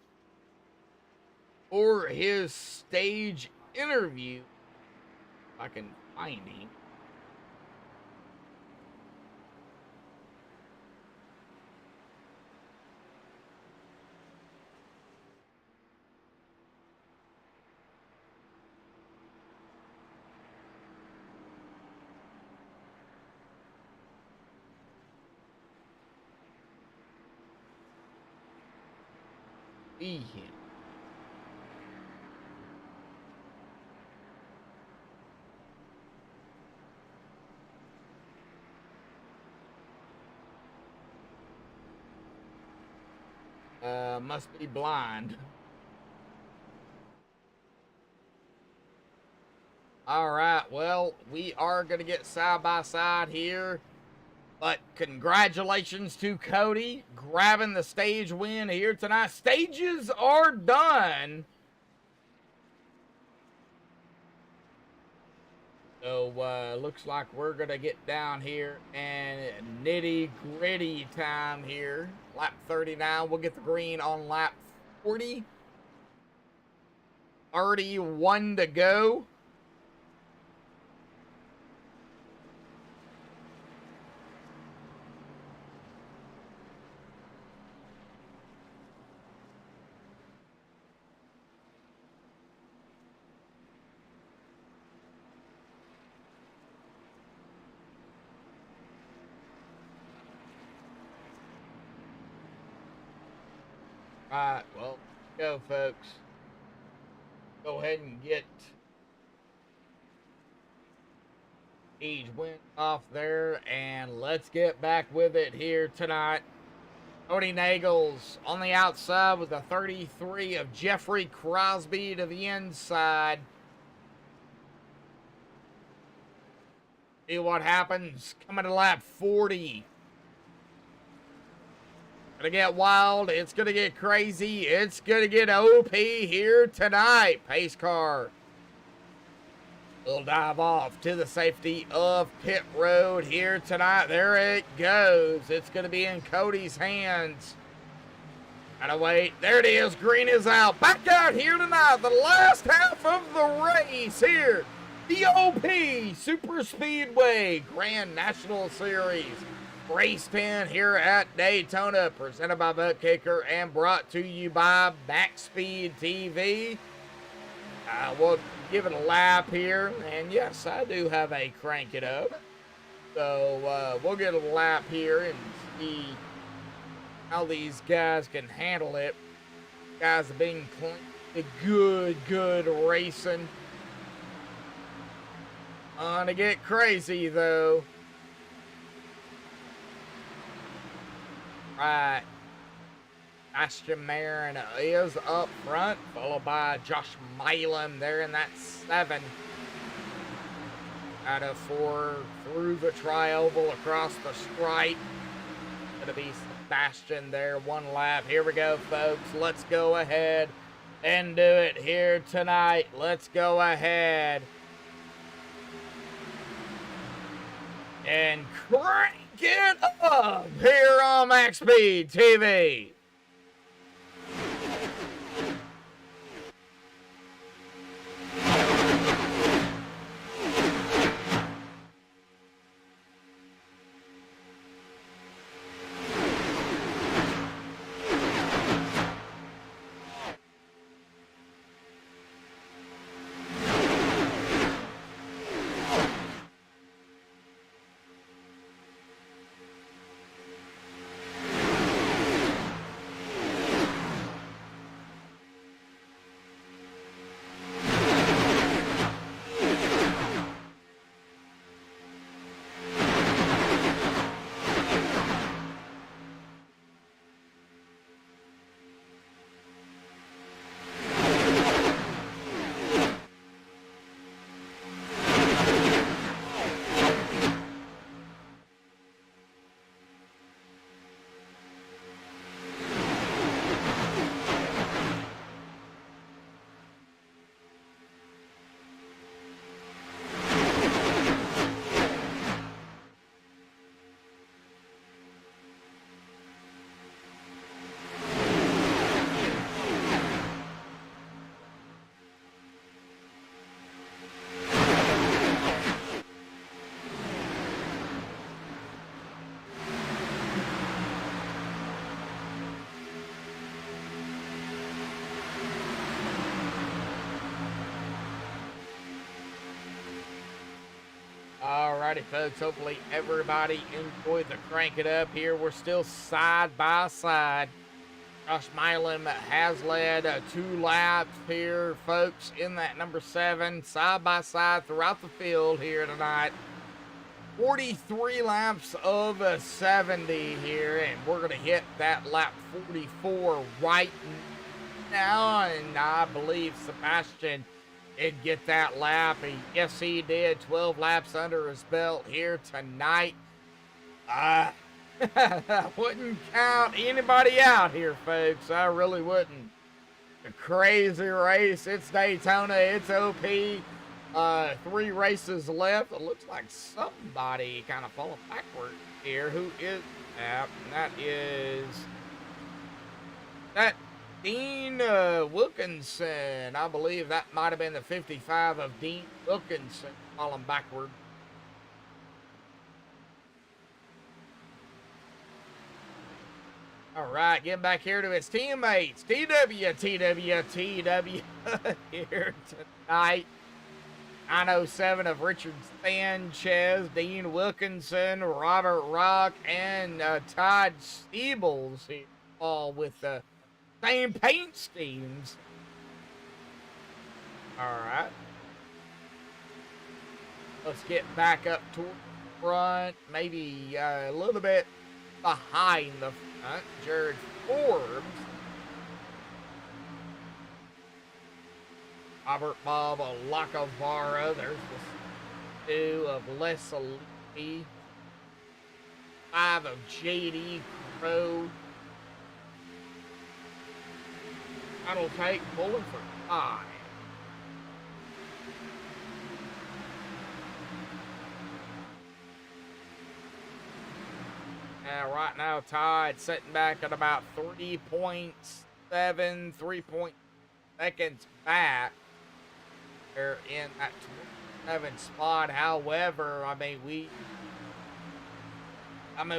for his stage interview. If I can find him. See him. Must be blind. All right, well, we are going to get side by side here. But congratulations to Cody grabbing the stage win here tonight. Stages are done. So, looks like we're going to get down here and nitty gritty time here. Lap 39. We'll get the green on lap 40. 31 to go. Alright, well, go, folks. Go ahead and get each win off there, and let's get back with it here tonight. Cody Nagels on the outside with a 33 of Jeffrey Crosby to the inside. See what happens coming to lap 40. Gonna get wild. It's gonna get crazy. It's gonna get OP here tonight. Pace car will dive off to the safety of pit road here tonight. There it goes. It's gonna be in Cody's hands. Gotta wait. There it is. Green is out. Back out here tonight. The last half of the race here. The OP Super Speedway Grand National Series. Race 10 here at Daytona, presented by Butt Kicker and brought to you by MaxspeedTV. We'll give it a lap here, and yes, I do have a crank it up. So we'll get a lap here and see how these guys can handle it. Guys have been good racing. Gonna get crazy though. Right, Ashton Marin is up front, followed by Josh Milam there in that 7. Out of 4 through the tri-oval across the stripe. Gonna be Sebastian there, 1 lap. Here we go, folks. Let's go ahead and do it here tonight. Let's go ahead and crank it up here on MaxspeedTV. Alrighty, folks. Hopefully everybody enjoyed the crank it up here. We're still side by side. Josh Milam has led 2 laps here, folks, in that number 7, side by side throughout the field here tonight. 43 laps of 70 here, and we're going to hit that lap 44 right now, and I believe Sebastian did get that lap. Yes, he did. 12 laps under his belt here tonight. I wouldn't count anybody out here, folks. I really wouldn't. A crazy race. It's Daytona. It's OP. 3 races left. It looks like somebody kind of falling backward here. Who is that? That is Dean Wilkinson. I believe that might have been the 55 of Dean Wilkinson falling backward. All right, getting back here to his teammates. TW here tonight. 907 of Richard Sanchez, Dean Wilkinson, Robert Rock, and Todd Steebles here, all with the same paint schemes. All right. Let's get back up toward the front, maybe a little bit behind the front. Jared Forbes. Robert Bob Lacavara. There's the 2 of Les Alifi. 5 of JD Crow. That'll take pulling for 5. Now, right now, Todd sitting back at about 3.7, 3 seconds back. They're in that 27 spot. However, I mean,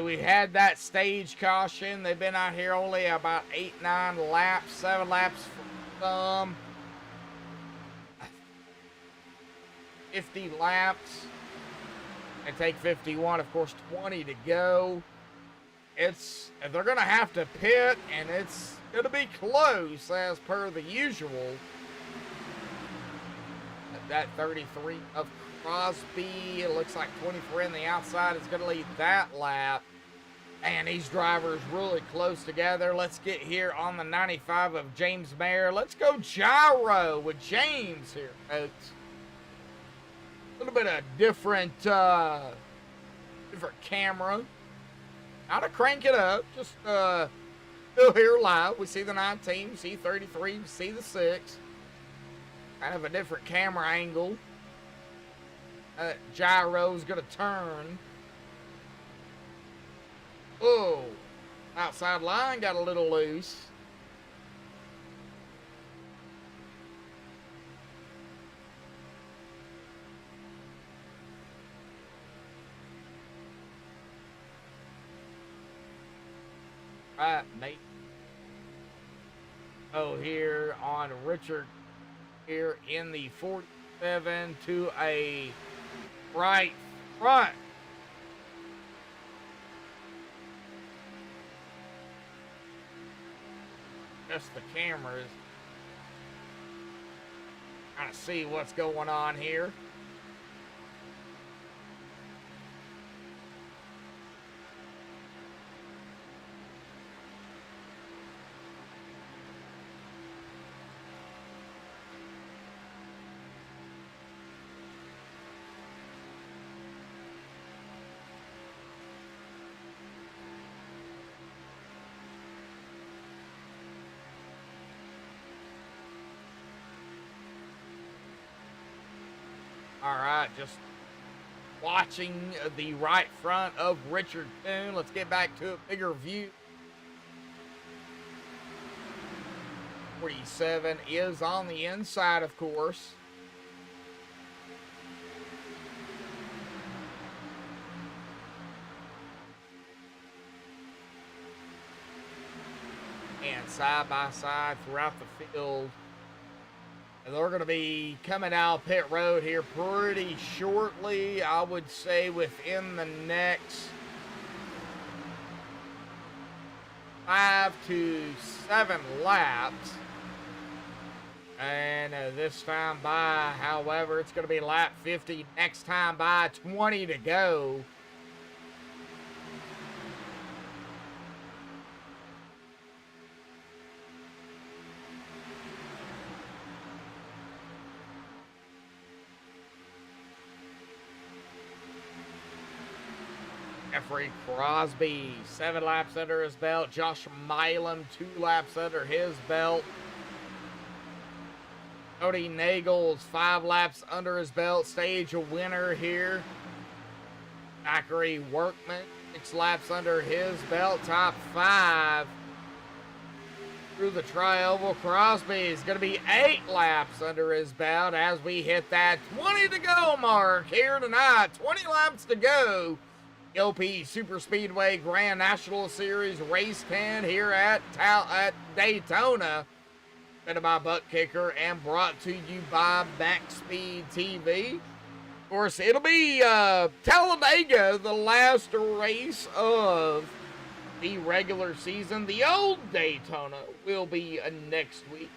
we had that stage caution. They've been out here only about 8, 9 laps, 7 laps for some. 50 laps. And take 51, of course, 20 to go. They're going to have to pit, and it's going to be close as per the usual. That 33 of Crosby, it looks like 24 on the outside is going to lead that lap. And these drivers really close together. Let's get here on the 95 of James Mayer. Let's go gyro with James here, folks. A little bit of different camera. How to crank it up. Just still here live. We see the 19, we see 33, we see the 6. Kind of a different camera angle. Gyro's gonna turn. Oh, outside line got a little loose. Right, mate. Oh, here on Richard, here in the 47 to a right front. Just the cameras. Trying to see what's going on here. All right, just watching the right front of Richard Toon. Let's get back to a bigger view. 47 is on the inside, of course. And side by side throughout the field. And they're going to be coming out pit road here pretty shortly. I would say within the next 5 to 7 laps. And this time by, however, it's going to be lap 50. Next time by, 20 to go. Jeffrey Crosby, 7 laps under his belt. Josh Milam, 2 laps under his belt. Cody Nagel's 5 laps under his belt. Stage a winner here. Zachary Workman, 6 laps under his belt. Top 5. Through the tri-oval. Crosby is going to be 8 laps under his belt as we hit that 20 to go mark here tonight. 20 laps to go. LP Super Speedway Grand National Series Race 10 here at Daytona. Presented by Butt Kicker and brought to you by MaxspeedTV. Of course, it'll be Talladega, the last race of the regular season. The old Daytona will be next week.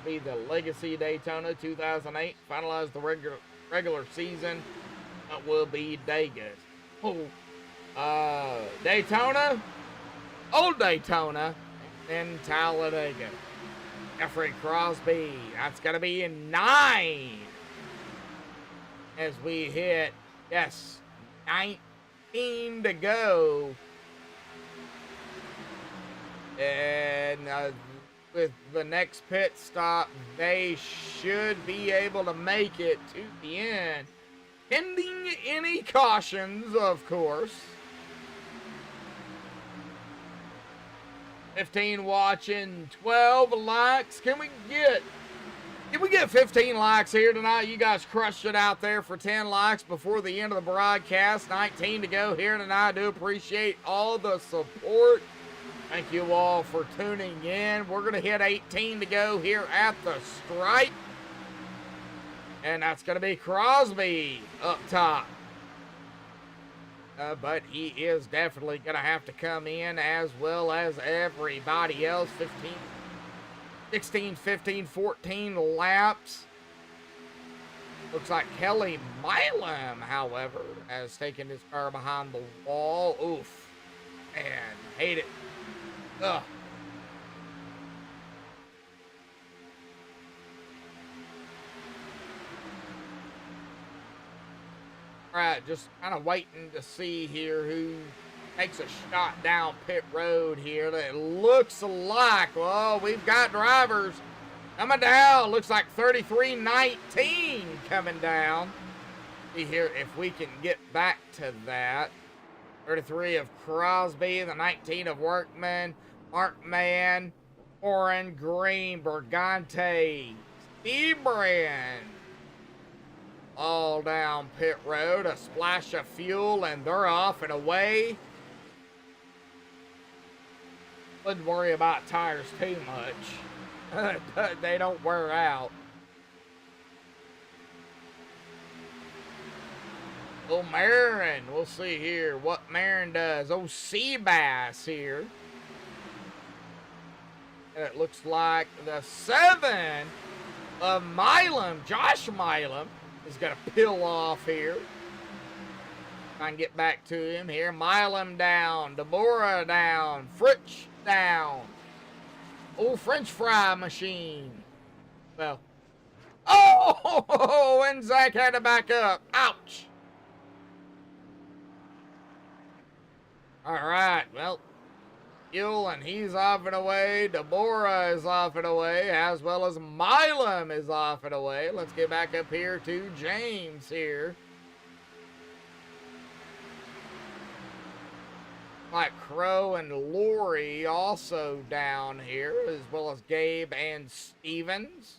Be the Legacy Daytona 2008. Finalize the regular season. That will be Vegas. Daytona, old Daytona, and Talladega. Jeffrey Crosby, that's going to be in 9. As we hit, yes, 19 to go. And with the next pit stop, they should be able to make it to the end. Pending any cautions, of course. 15 watching, 12 likes. Can we get 15 likes here tonight? You guys crushed it out there for 10 likes before the end of the broadcast. 19 to go here tonight. I do appreciate all the support. Thank you all for tuning in. We're going to hit 18 to go here at the stripe. And that's going to be Crosby up top. But he is definitely going to have to come in as well as everybody else. 16, 15, 14 laps. Looks like Kelly Milam, however, has taken his car behind the wall. Oof. Man, hate it. Ugh. All right, just kind of waiting to see here who takes a shot down pit road here. It looks like, well, we've got drivers coming down. Looks like 33-19 coming down. See here if we can get back to that. 33 of Crosby, the 19 of Workman, Markman, Oren, Green, Bergante, Sebran. All down pit road, a splash of fuel, and they're off and away. Wouldn't worry about tires too much. They don't wear out. Oh, Marin, we'll see here what Marin does. Oh, Seabass here. And it looks like the 7 of Milam, Josh Milam, is going to peel off here. Try and get back to him here. Milam down. Deborah down. Fritsch down. Oh, French fry machine. Well. Oh, and Zach had to back up. Ouch. All right. Well, Fuel, and he's off and away. Deborah is off and away, as well as Milam is off and away. Let's get back up here to James here. Like Crow and Lori also down here, as well as Gabe and Stevens.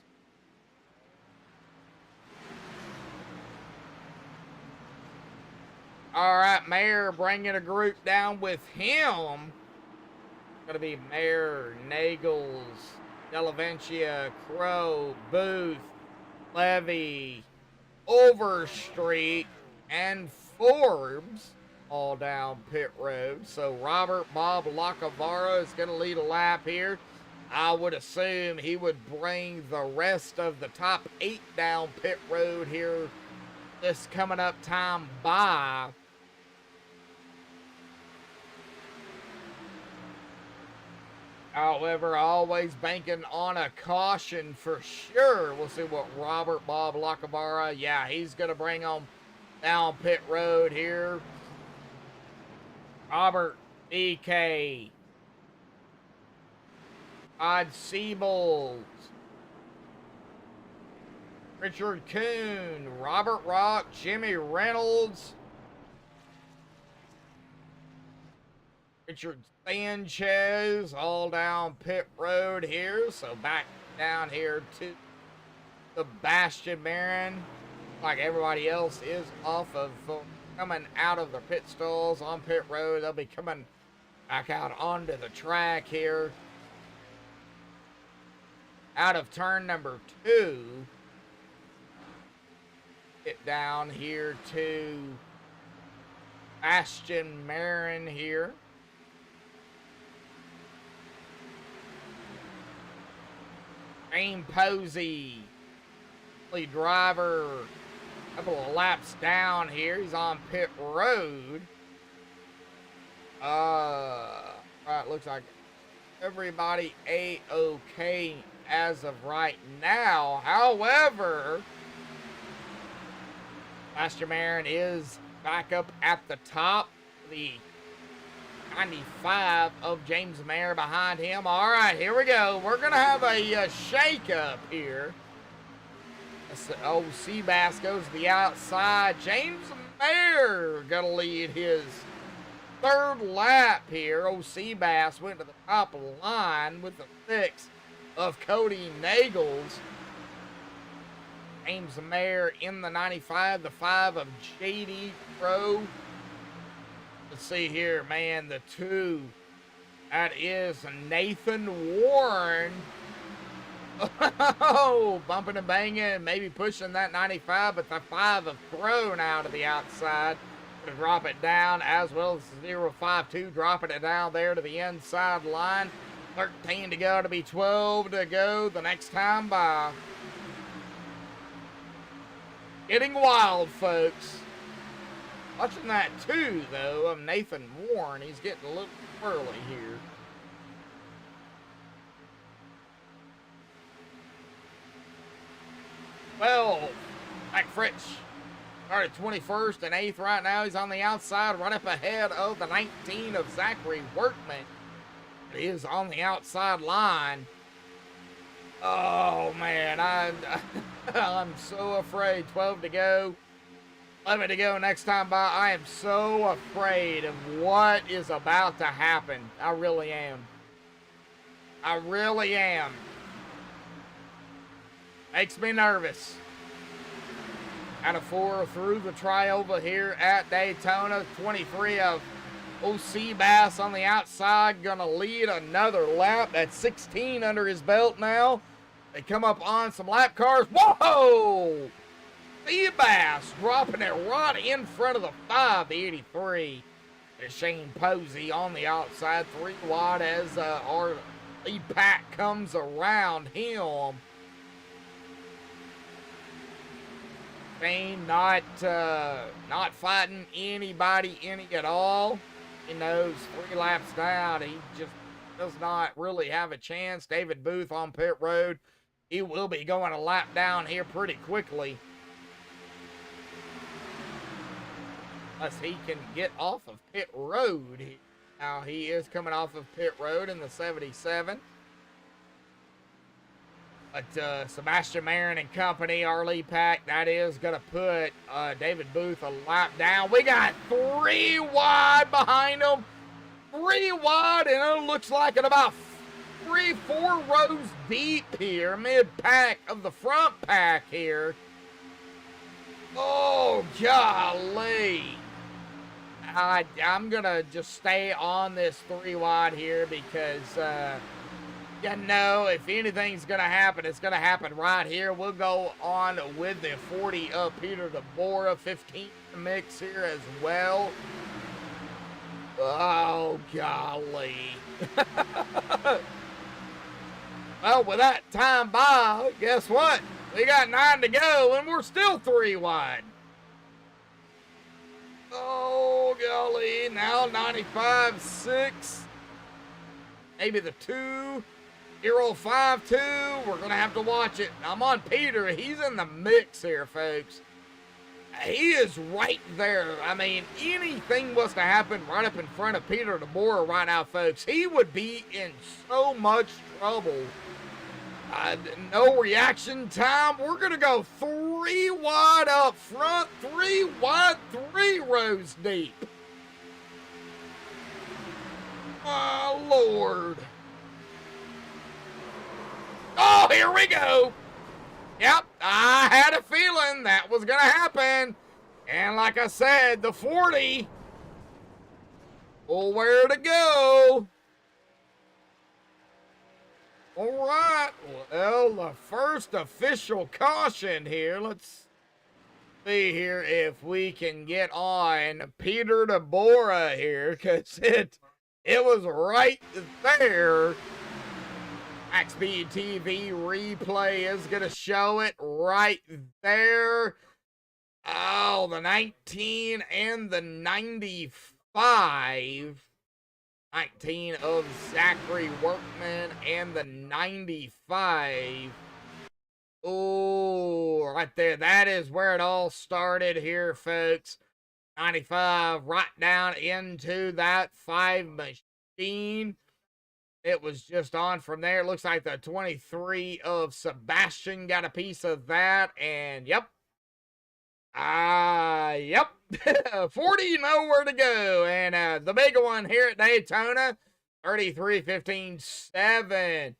All right, Mayor bringing a group down with him. Going to be Mayor, Nagels, Delaventia, Crow, Booth, Levy, Overstreet, and Forbes all down pit road. So Robert Bob Lacavara is going to lead a lap here. I would assume he would bring the rest of the top 8 down pit road here this coming up time by. However, always banking on a caution for sure. We'll see what Robert Bob Lacavara, yeah, he's going to bring on down pit road here. Robert BK. Todd Siebels, Richard Kuhn, Robert Rock, Jimmy Reynolds, Richard Sanchez, all down pit road here. So back down here to the Bastion Baron. Like everybody else is off of coming out of the pit stalls on pit road. They'll be coming back out onto the track here. Out of turn number 2. Get down here to Bastion Marin here. Shane Posey, lead driver, a couple of laps down here. He's on pit road. Right, looks like everybody A-OK as of right now. However, Bastion Marin is back up at the top. The 95 of James Mayer behind him. All right, here we go. We're going to have a shake-up here. Old Seabass goes to the outside. James Mayer going to lead his 3rd lap here. Old Seabass went to the top of the line with the 6 of Cody Nagels. James Mayer in the 95, the 5 of JD Crow. Let's see here, man, the 2. That is Nathan Warren. Oh, bumping and banging, maybe pushing that 95, but the 5 of Crow now to the outside. To drop it down, as well as 052 dropping it down there to the inside line. 13 to go to be 12 to go the next time by. Getting wild, folks. Watching that too, though, of Nathan Warren. He's getting a little early here. Well, Mike Fritsch started 21st and 8th right now. He's on the outside, right up ahead of the 19 of Zachary Workman. He is on the outside line. Oh, man, I'm so afraid. 12 to go. 11 to go next time by. I am so afraid of what is about to happen. I really am. I really am. Makes me nervous. Out of 4 through the trioval here at Daytona. 23 of OC Bass on the outside. Gonna lead another lap. That's 16 under his belt now. They come up on some lap cars. Whoa! Bass dropping it right in front of the 5, the 83. There's Shane Posey on the outside, 3 wide as our lead pack comes around him. Shane not fighting anybody any at all. He knows 3 laps down, he just does not really have a chance. David Booth on pit road. He will be going a lap down here pretty quickly. Unless he can get off of pit road. Now he is coming off of pit road in the 77. But Sebastian Marin and company, our lead pack, that is going to put David Booth a lap down. We got 3 wide behind him. 3 wide, and it looks like it about 3-4 rows deep here. Mid-pack of the front pack here. Oh, golly. I'm going to just stay on this 3 wide here because, you know, if anything's going to happen, it's going to happen right here. We'll go on with the 40 of Peter DeBora, 15 mix here as well. Oh, golly. Well, with that time by, guess what? We got 9 to go, and we're still 3 wide. Oh, golly. Now 95.6. Maybe the 2. 0.52. We're going to have to watch it. I'm on Peter. He's in the mix here, folks. he is right there. I mean, anything was to happen right up in front of Peter DeBoer right now, folks, he would be in so much trouble. No reaction time. We're going to go 3 wide up front, 3 wide, 3 rows deep. My Lord. Oh, here we go. Yep, I had a feeling that was going to happen. And like I said, the 40. Well, where to go? All right, well, the first official caution here. Let's see here if we can get on Peter DeBoer here, because it was right there. MaxspeedTV replay is going to show it right there. Oh, the 19 and the 95. 19 of Zachary Workman and the 95. Oh, right there. That is where it all started here, folks. 95 right down into that 5 machine. It was just on from there. It looks like the 23 of Sebastian got a piece of that. And, yep. Yep. 40, nowhere to go. And the big one here at Daytona, 33-15-7.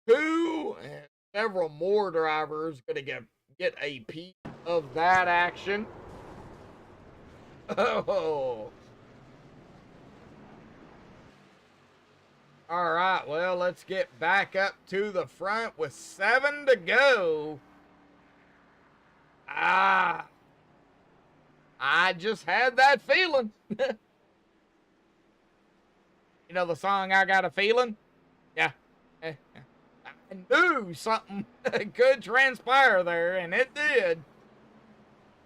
2 and several more drivers going to get a piece of that action. Oh. All right, well, let's get back up to the front with 7 to go. I just had that feeling. You know the song, I Got a Feeling? Yeah. I knew something could transpire there, and it did.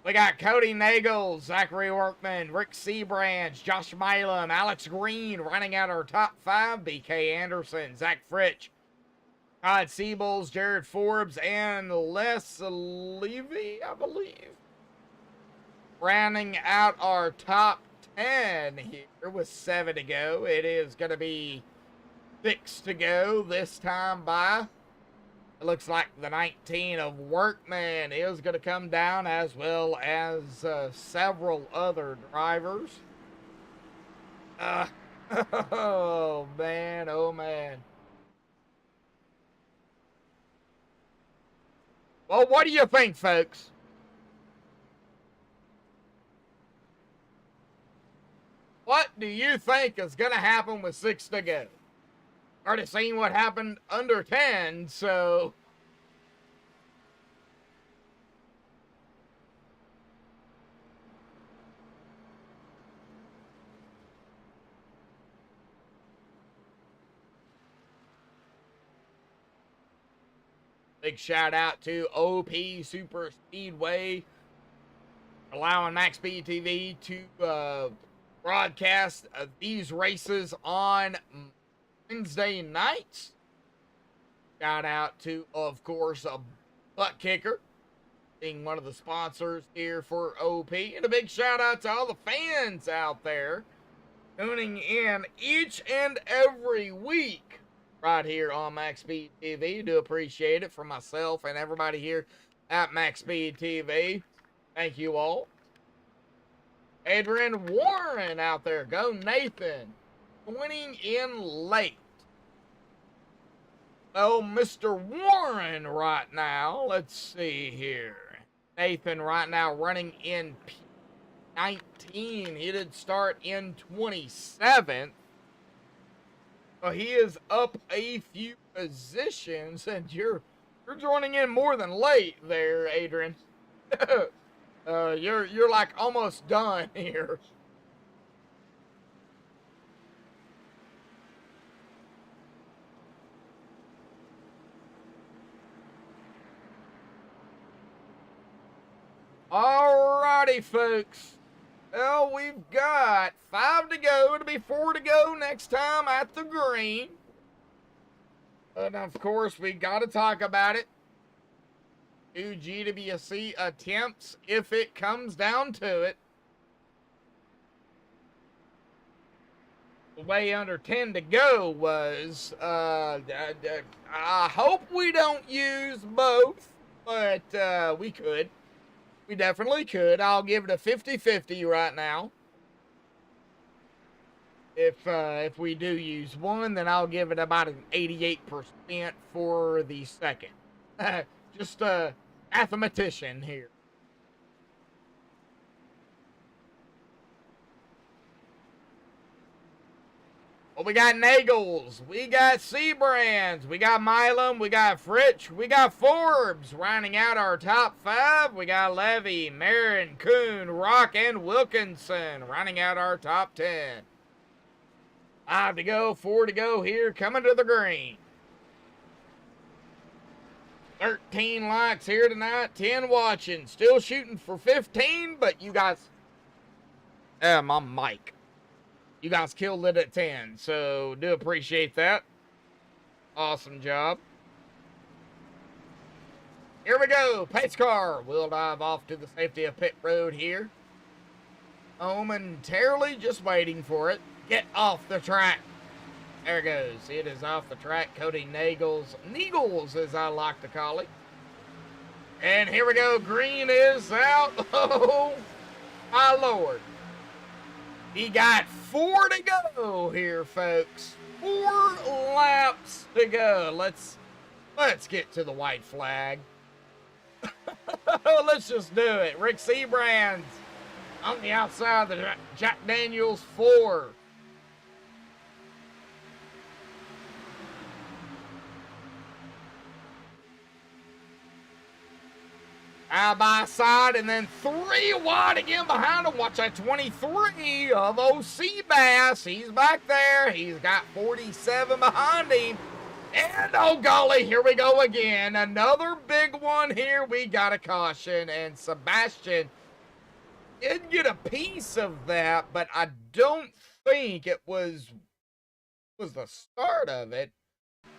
We got Cody Nagel, Zachary Workman, Rick Seabranch, Josh Milam, Alex Green running out our top 5, BK Anderson, Zach Fritsch, Todd Siebels, Jared Forbes, and Les Levy, I believe. Rounding out our top 10 here with 7 to go. It is going to be 6 to go this time by. It looks like the 19 of Workman is going to come down, as well as several other drivers. Oh, man. Oh, man. Well, what do you think, folks? What do you think is going to happen with 6 to go? Already seen what happened under 10, so... Big shout out to OP Super Speedway, allowing MaxspeedTV to broadcast these races on Wednesday nights. Shout out to, of course, Butt Kicker, being one of the sponsors here for OP. And a big shout out to all the fans out there tuning in each and every week right here on MaxspeedTV. Do appreciate it from myself and everybody here at MaxspeedTV. Thank you all. Adrian Warren out there. Go Nathan. Pointing in late. Oh, Mr. Warren right now. Let's see here. Nathan right now running in P19. He did start in 27th. So he is up a few positions, and you're joining in more than late there, Adrian. You're like almost done here. Alrighty, folks. Well, we've got 5 to go. It'll be 4 to go next time at the green. And of course, we got to talk about it. 2 GWC attempts if it comes down to it. Way under 10 to go was, I hope we don't use both, but we could. We definitely could. I'll give it a 50-50 right now. If we do use one, then I'll give it about an 88% for the second. Just a mathematician here. Well, we got Nagels, we got Seabrands, we got Milam, we got Fritsch, we got Forbes. Rounding out our top 5, we got Levy, Marin, Kuhn, Rock, and Wilkinson. Rounding out our top 10. 5 to go, 4 to go here, coming to the green. 13 likes here tonight, 10 watching. Still shooting for 15, but you guys... my mic. You guys killed it at 10, so do appreciate that. Awesome job. Here we go. Pace car will dive off to the safety of pit road here. Momentarily just waiting for it. Get off the track. There it goes. It is off the track. Cody Neagles, as I like to call it. And here we go. Green is out. Oh, my Lord. He got 4 to go here, folks. 4 laps to go. Let's get to the white flag. Let's just do it. Rick Seabrands on the outside of the Jack Daniels 4. Out by side, and then 3 wide again behind him. Watch that 23 of OC Bass. He's back there. He's got 47 behind him. And oh golly, here we go again. Another big one here. We got a caution, and Sebastian did get a piece of that, but I don't think it was the start of it.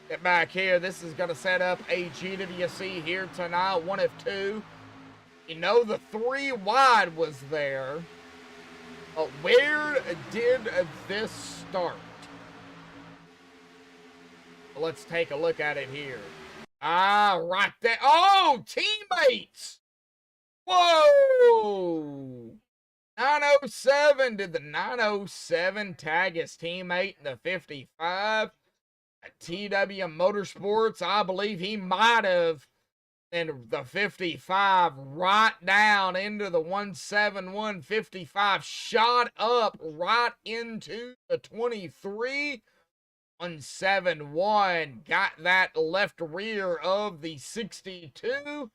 Get back here. This is going to set up a GWC here tonight. 1 of 2. You know, the 3 wide was there. But where did this start? Well, let's take a look at it here. Right there. Oh, teammates! Whoa! 907. Did the 907 tag his teammate in the 55? At TW Motorsports, I believe he might have. And the 55 right down into the 171 55, shot up right into the 23. 171 got that left rear of the 62.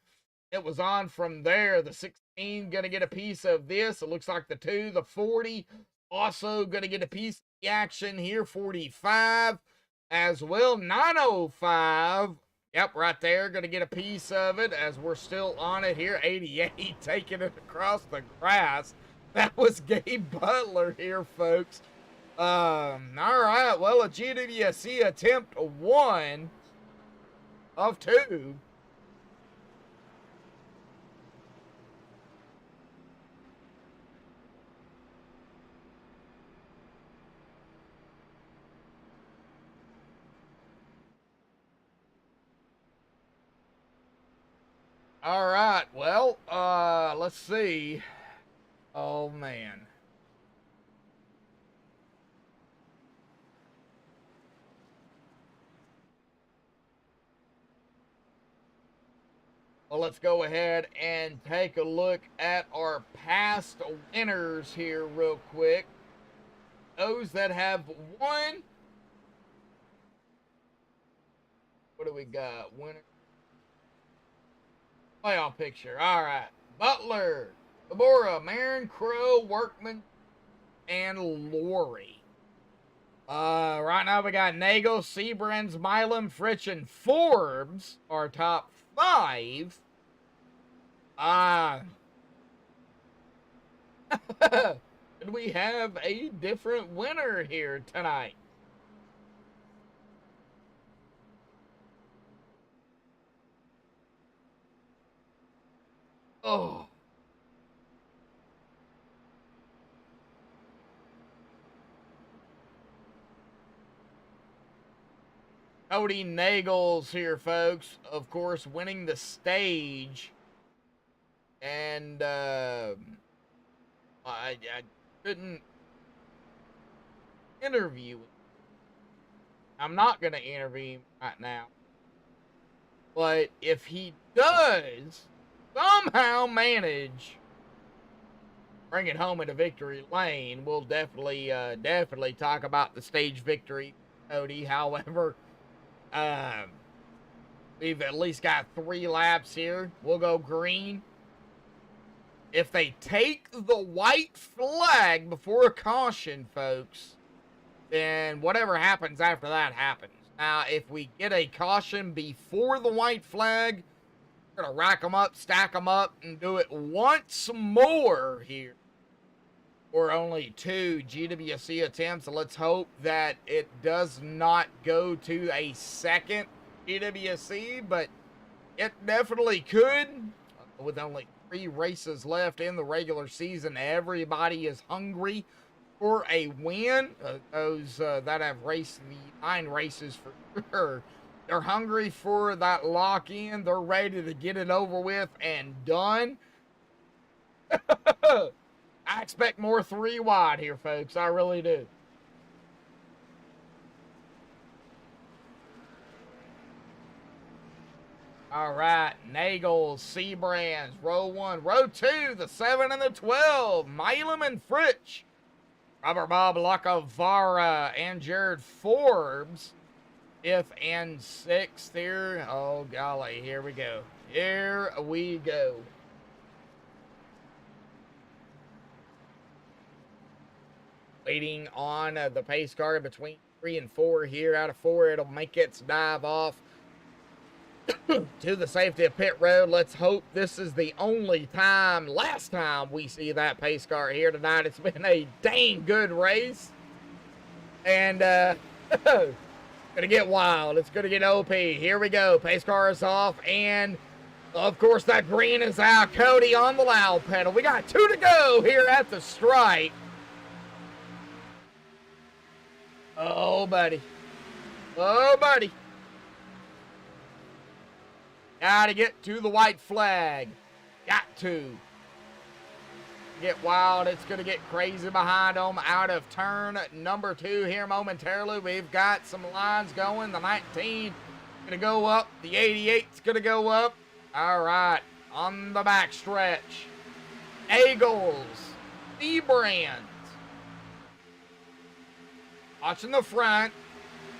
It was on from there. The 16 gonna get a piece of this. It looks like the 2, the 40 also gonna get a piece of the action here. 45 as well. 905. Yep, right there. Going to get a piece of it as we're still on it here. 88 taking it across the grass. That was Gabe Butler here, folks. All right. Well, a GWC attempt 1 of 2. All right, well, let's see. Oh, man. Well, let's go ahead and take a look at our past winners here real quick. Those that have won. What do we got? Winner. Playoff picture. All right. Butler, Deborah, Marin, Crow, Workman, and Lori. Right now we got Nagel, Seabrands, Milam, Fritsch, and Forbes, our top 5. Did we have a different winner here tonight? Oh. Cody Nagels here, folks. Of course, winning the stage. And I couldn't interview him. I'm not going to interview him right now. But if he does somehow manage bring it home into victory lane, we'll definitely talk about the stage victory, Cody. However, we've at least got 3 laps here. We'll go green. If they take the white flag before a caution, folks, then whatever happens after that happens. Now, if we get a caution before the white flag, we're going to rack them up, stack them up, and do it once more here. Or only 2 GWC attempts. So let's hope that it does not go to a second GWC, but it definitely could. With only 3 races left in the regular season, everybody is hungry for a win. Those that have raced the 9 races for sure, they're hungry for that lock-in. They're ready to get it over with and done. I expect more 3 wide here, folks. I really do. All right, Nagel, Seabrands, row 1. Row 2, the 7 and the 12. Milam and Fritsch. Robert Bob Lacavara and Jared Forbes. 5th and 6th here. Oh, golly, here we go. Here we go. Waiting on the pace car between 3 and 4 here. Out of 4, it'll make its dive off to the safety of pit road. Let's hope this is the only time, last time we see that pace car here tonight. It's been a dang good race. And, gonna get wild. It's gonna get OP. Here we go. Pace car is off. And, of course, that green is out. Cody on the loud pedal. We got 2 to go here at the stripe. Oh, buddy. Oh, buddy. Gotta get to the white flag. Got to. Get wild. It's going to get crazy behind them. Out of turn number 2 here momentarily. We've got some lines going. The 19 going to go up. The 88's going to go up. All right. On the back stretch. Eagles. Seabrands. Watching the front,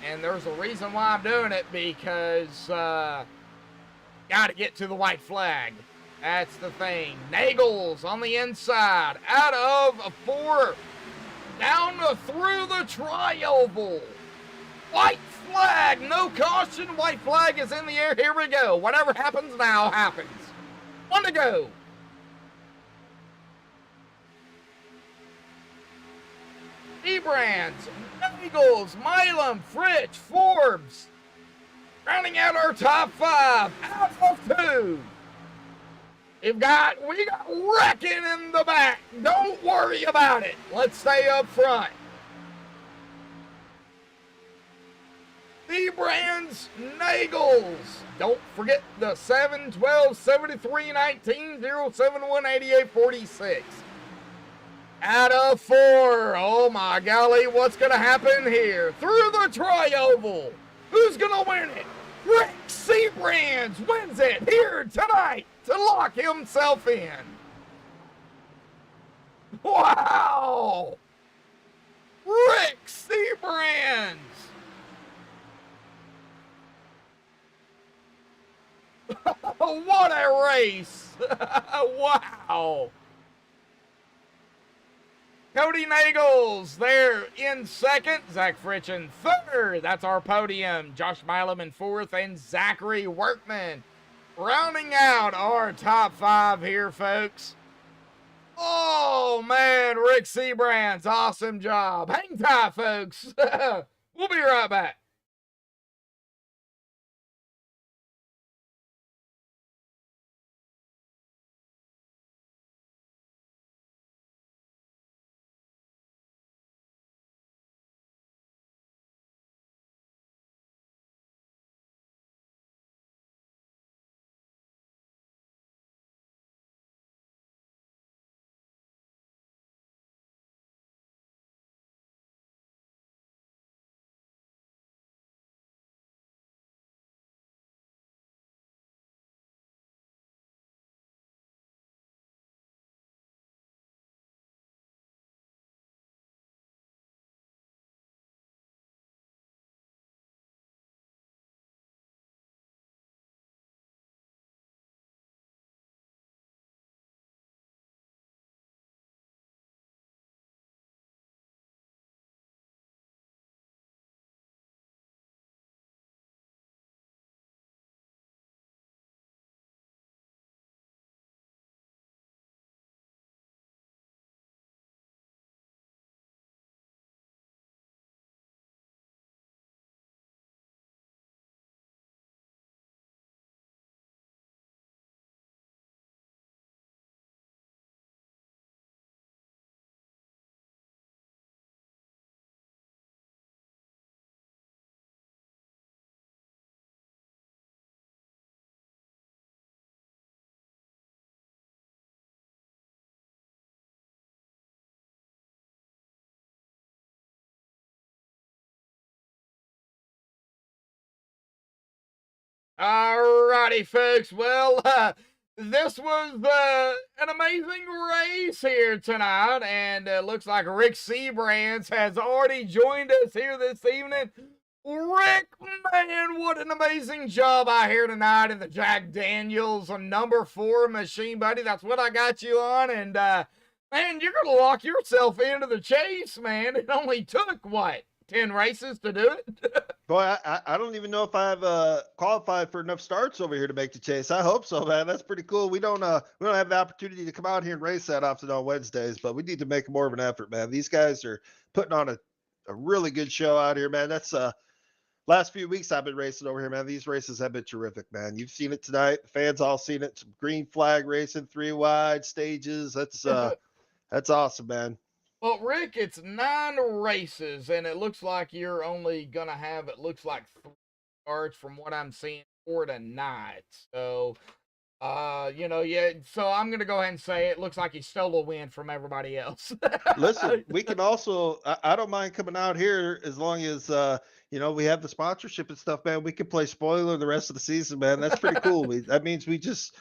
and there's a reason why I'm doing it, because got to get to the white flag. That's the thing. Nagels on the inside, out of 4, down through the tri-oval. White flag, no caution. White flag is in the air. Here we go. Whatever happens now happens. 1 to go. Seabrands, Eagles, Milam, Fritsch, Forbes. Rounding out our top 5. Out of 2. We got wrecking in the back. Don't worry about it. Let's stay up front. Seabrands, Nagels. Don't forget the 7, 12, 73, 19, 071, 88, 46. Out of 4. Oh my golly, what's going to happen here? Through the tri-oval. Who's going to win it? Rick Seabrands wins it here tonight to lock himself in. Wow. Rick Seabrands. What a race. Wow. Cody Nagels there in 2nd. Zach Fritsch in 3rd. That's our podium. Josh Milam in 4th. And Zachary Workman rounding out our top 5 here, folks. Oh, man. Rick Seabrands. Awesome job. Hang tight, folks. We'll be right back. Alrighty, folks. Well, this was an amazing race here tonight, and looks like Rick Seabrands has already joined us here this evening. Rick, man, what an amazing job out here tonight in the Jack Daniels number 4 machine, buddy. That's what I got you on, and man, you're gonna lock yourself into the chase, man. It only took what, 10 races to do it? Boy, I don't even know if I've qualified for enough starts over here to make the chase. I hope so, man. That's pretty cool. We don't have the opportunity to come out here and race that often on Wednesdays, but we need to make more of an effort, man. These guys are putting on a really good show out here, man. That's last few weeks I've been racing over here, man. These races have been terrific, man. You've seen it tonight. The fans all seen it. Some green flag racing, 3 wide stages. That's that's awesome, man. Well, Rick, it's 9 races, and it looks like you're only going to have, it looks like 3 starts from what I'm seeing for tonight. So, you know, yeah, so I'm going to go ahead and say it looks like you stole a win from everybody else. Listen, we can also, I don't mind coming out here as long as, you know, we have the sponsorship and stuff, man. We can play spoiler the rest of the season, man. That's pretty cool. That means we just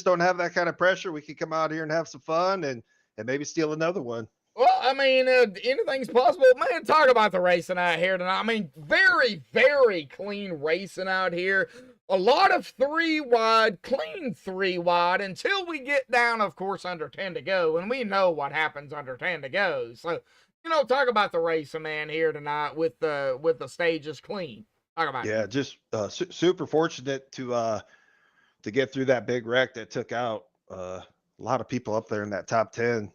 don't have that kind of pressure. We can come out here and have some fun and maybe steal another one. Well, I mean, anything's possible. Man, talk about the racing out here tonight. I mean, very, very clean racing out here. A lot of 3 wide, clean 3 wide, until we get down, of course, under 10 to go. And we know what happens under 10 to go. So, you know, talk about the racing, man, here tonight with the stages clean. Talk about it. Yeah, just super fortunate to get through that big wreck that took out a lot of people up there in that top 10.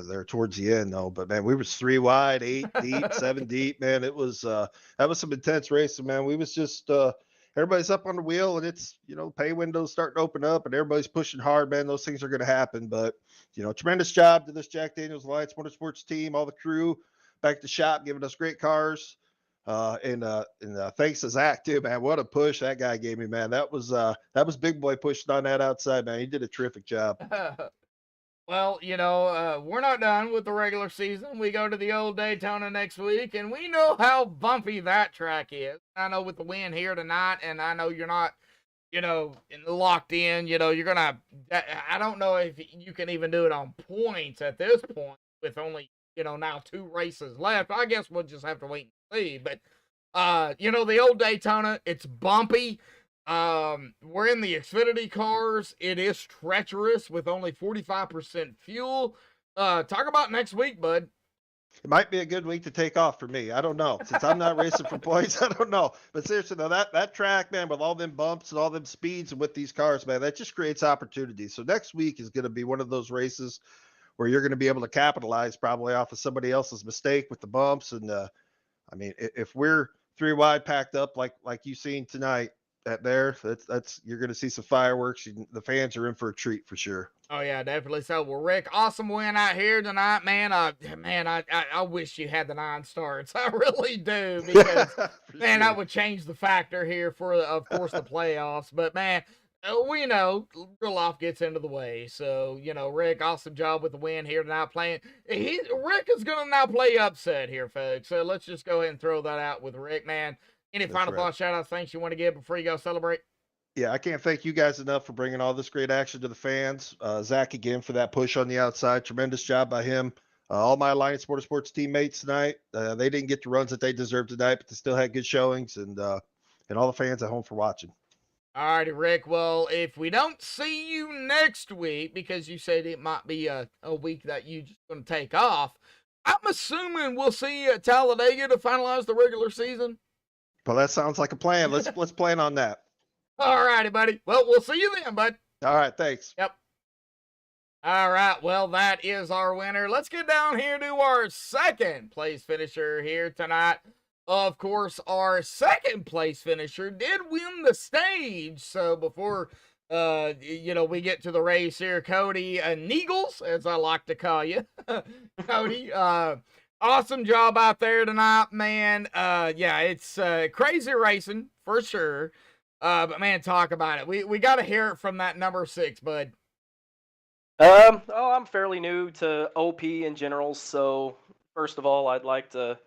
There towards the end though, but man, we was 3 wide, 8 deep, 7 deep, man. It was that was some intense racing, man. We was just everybody's up on the wheel, and it's, you know, pay windows starting to open up and everybody's pushing hard, man. Those things are going to happen, but you know, tremendous job to this Jack Daniels Alliance Motorsports team, all the crew back at the shop giving us great cars, and thanks to Zach too, man. What a push that guy gave me, man. That was big boy pushing on that outside, man. He did a terrific job. Well, you know, we're not done with the regular season. We go to the old Daytona next week, and we know how bumpy that track is. I know with the win here tonight, and I know you're not, you know, locked in. You know, you're going to, I don't know if you can even do it on points at this point with only, you know, now 2 races left. I guess we'll just have to wait and see. But, you know, the old Daytona, it's bumpy. We're in the Xfinity cars. It is treacherous with only 45% fuel. Talk about next week, bud. It might be a good week to take off for me. I don't know. Since I'm not racing for points, I don't know. But seriously, though, that track, man, with all them bumps and all them speeds and with these cars, man, that just creates opportunities. So next week is going to be one of those races where you're going to be able to capitalize probably off of somebody else's mistake with the bumps. And, I mean, if we're 3 wide packed up like you seen tonight, that's you're going to see some fireworks. The fans are in for a treat for sure. Oh yeah, definitely so. Well, Rick, awesome win out here tonight, man. I wish you had the 9 starts. I really do, because man, sure. that would change the factor here for, of course, the playoffs. But man, we know real life gets into the way. So, you know, Rick, awesome job with the win here tonight. Rick is going to now play upset here, folks. So let's just go ahead and throw that out with Rick, man. Any final thoughts, shout-outs, thanks you want to give before you go celebrate? Yeah, I can't thank you guys enough for bringing all this great action to the fans. Zach, again, for that push on the outside. Tremendous job by him. All my Alliance Motorsports teammates tonight, they didn't get the runs that they deserved tonight, but they still had good showings, and all the fans at home for watching. All righty, Rick. Well, if we don't see you next week, because you said it might be a week that you just going to take off, I'm assuming we'll see you at Talladega to finalize the regular season. Well, that sounds like a plan. Let's plan on that. All righty, buddy. Well, we'll see you then, bud. All right, thanks. Yep. All right, well, that is our winner. Let's get down here to our 2nd place finisher here tonight. Of course, our 2nd place finisher did win the stage. So before, you know, we get to the race here, Cody Neagles, as I like to call you, Cody, awesome job out there tonight, man. Yeah, it's crazy racing for sure. But man, talk about it. We got to hear it from that number 6, bud. I'm fairly new to OP in general, so first of all, I'd like to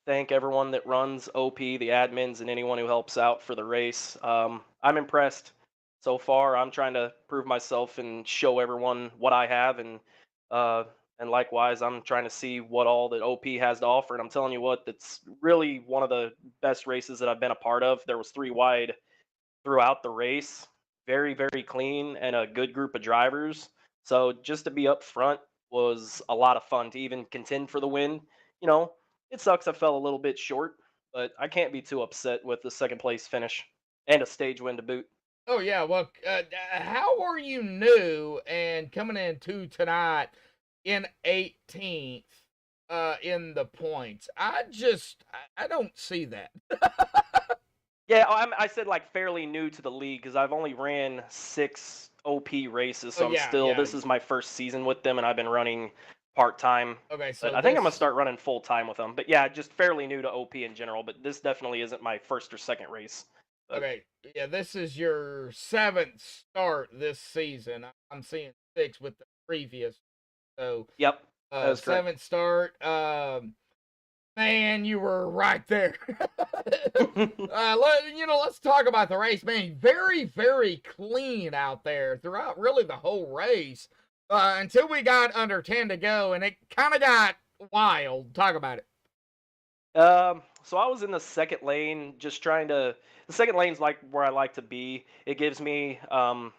thank everyone that runs OP, the admins, and anyone who helps out for the race. I'm impressed so far. I'm trying to prove myself and show everyone what I have, uh, and likewise, I'm trying to see what all that OP has to offer. And I'm telling you what, that's really one of the best races that I've been a part of. There was three wide throughout the race, very, very clean, and a good group of drivers. So just to be up front was a lot of fun to even contend for the win. You know, it sucks I fell a little bit short, but I can't be too upset with the second place finish and a stage win to boot. Oh yeah, well, how are you new and coming into tonight in 18th in the points? I don't see that. Yeah, I said like fairly new to the league because I've only ran 6 OP races, Oh so yeah. this is my first season with them, and I've been running part time. Okay, But so I think I'm gonna this. start running full time with them. But yeah, just fairly new to OP in general. But this definitely isn't my first or second race. But Okay, yeah, this is your 7th start this season. I'm seeing 6 with the previous. So, yep, that is correct. 7th start. Man, you were right there. Let's talk about the race, man. Very, very clean out there throughout really the whole race until we got under 10 to go, and it kind of got wild. Talk about it. So I was in the second lane, just trying to. The second lane's like where I like to be. It gives me the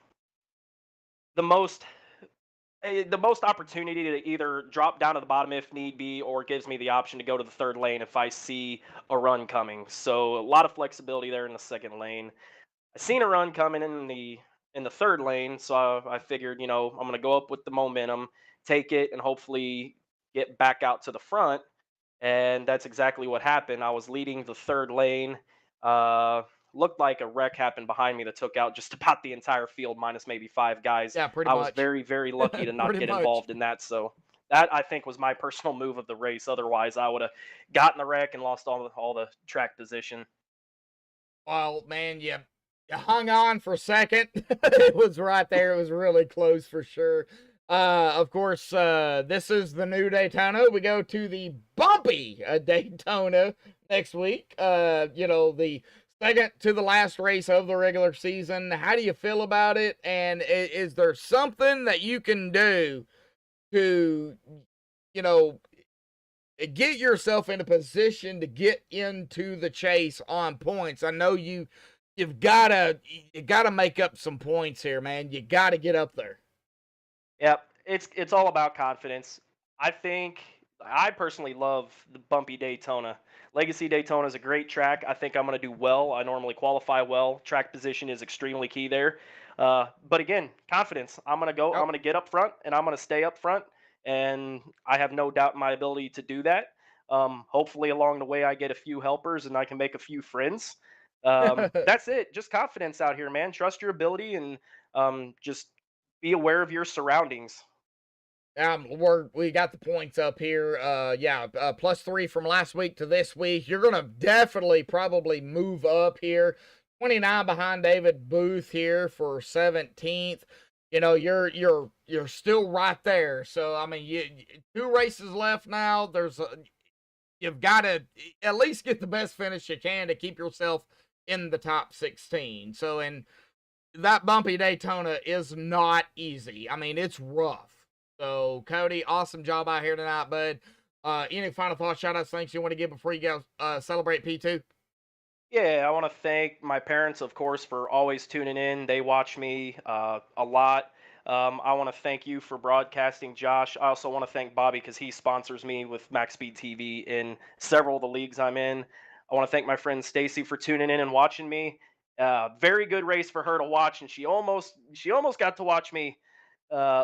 most the most opportunity to either drop down to the bottom if need be, or it gives me the option to go to the third lane if I see a run coming. So a lot of flexibility there in the second lane. I seen a run coming in the third lane, so I figured, I'm gonna go up with the momentum, take it, and hopefully get back out to the front. And that's exactly what happened. I was leading the third lane. Uh, Looked like a wreck happened behind me that took out just about the entire field, minus maybe 5 guys. Yeah, pretty I was much. very, very lucky to not Pretty get much. involved in that. So that I think was my personal move of the race. Otherwise, I would have gotten the wreck and lost all the track position. Well, man, you hung on for a second. It was right there. It was really close for sure. Of course, this is the new Daytona. We go to the bumpy Daytona next week. The second to the last race of the regular season. How do you feel about it? And is there something that you can do to, get yourself in a position to get into the chase on points? I know you've gotta make up some points here, man. You gotta get up there. Yep, it's all about confidence. I personally love the bumpy Daytona. Legacy Daytona is a great track. I think I'm going to do well. I normally qualify well. Track position is extremely key there. But again, confidence. I'm going to go. Yep. I'm going to get up front, and I'm going to stay up front. And I have no doubt in my ability to do that. Hopefully, along the way, I get a few helpers and I can make a few friends. That's it. Just confidence out here, man. Trust your ability and just be aware of your surroundings. We got the points up here. +3 from last week to this week. You're gonna definitely probably move up here. 29 behind David Booth here for 17th. You're still right there. So I mean, 2 races left now. You've got to at least get the best finish you can to keep yourself in the top 16. So, and that bumpy Daytona is not easy. I mean, it's rough. So, Cody, awesome job out here tonight, bud. Any final thoughts, shout outs, things you want to give before you go celebrate P2? Yeah, I want to thank my parents, of course, for always tuning in. They watch me a lot. I want to thank you for broadcasting, Josh. I also want to thank Bobby because he sponsors me with MaxspeedTV in several of the leagues I'm in. I want to thank my friend Stacy for tuning in and watching me. Very good race for her to watch, and she almost got to watch me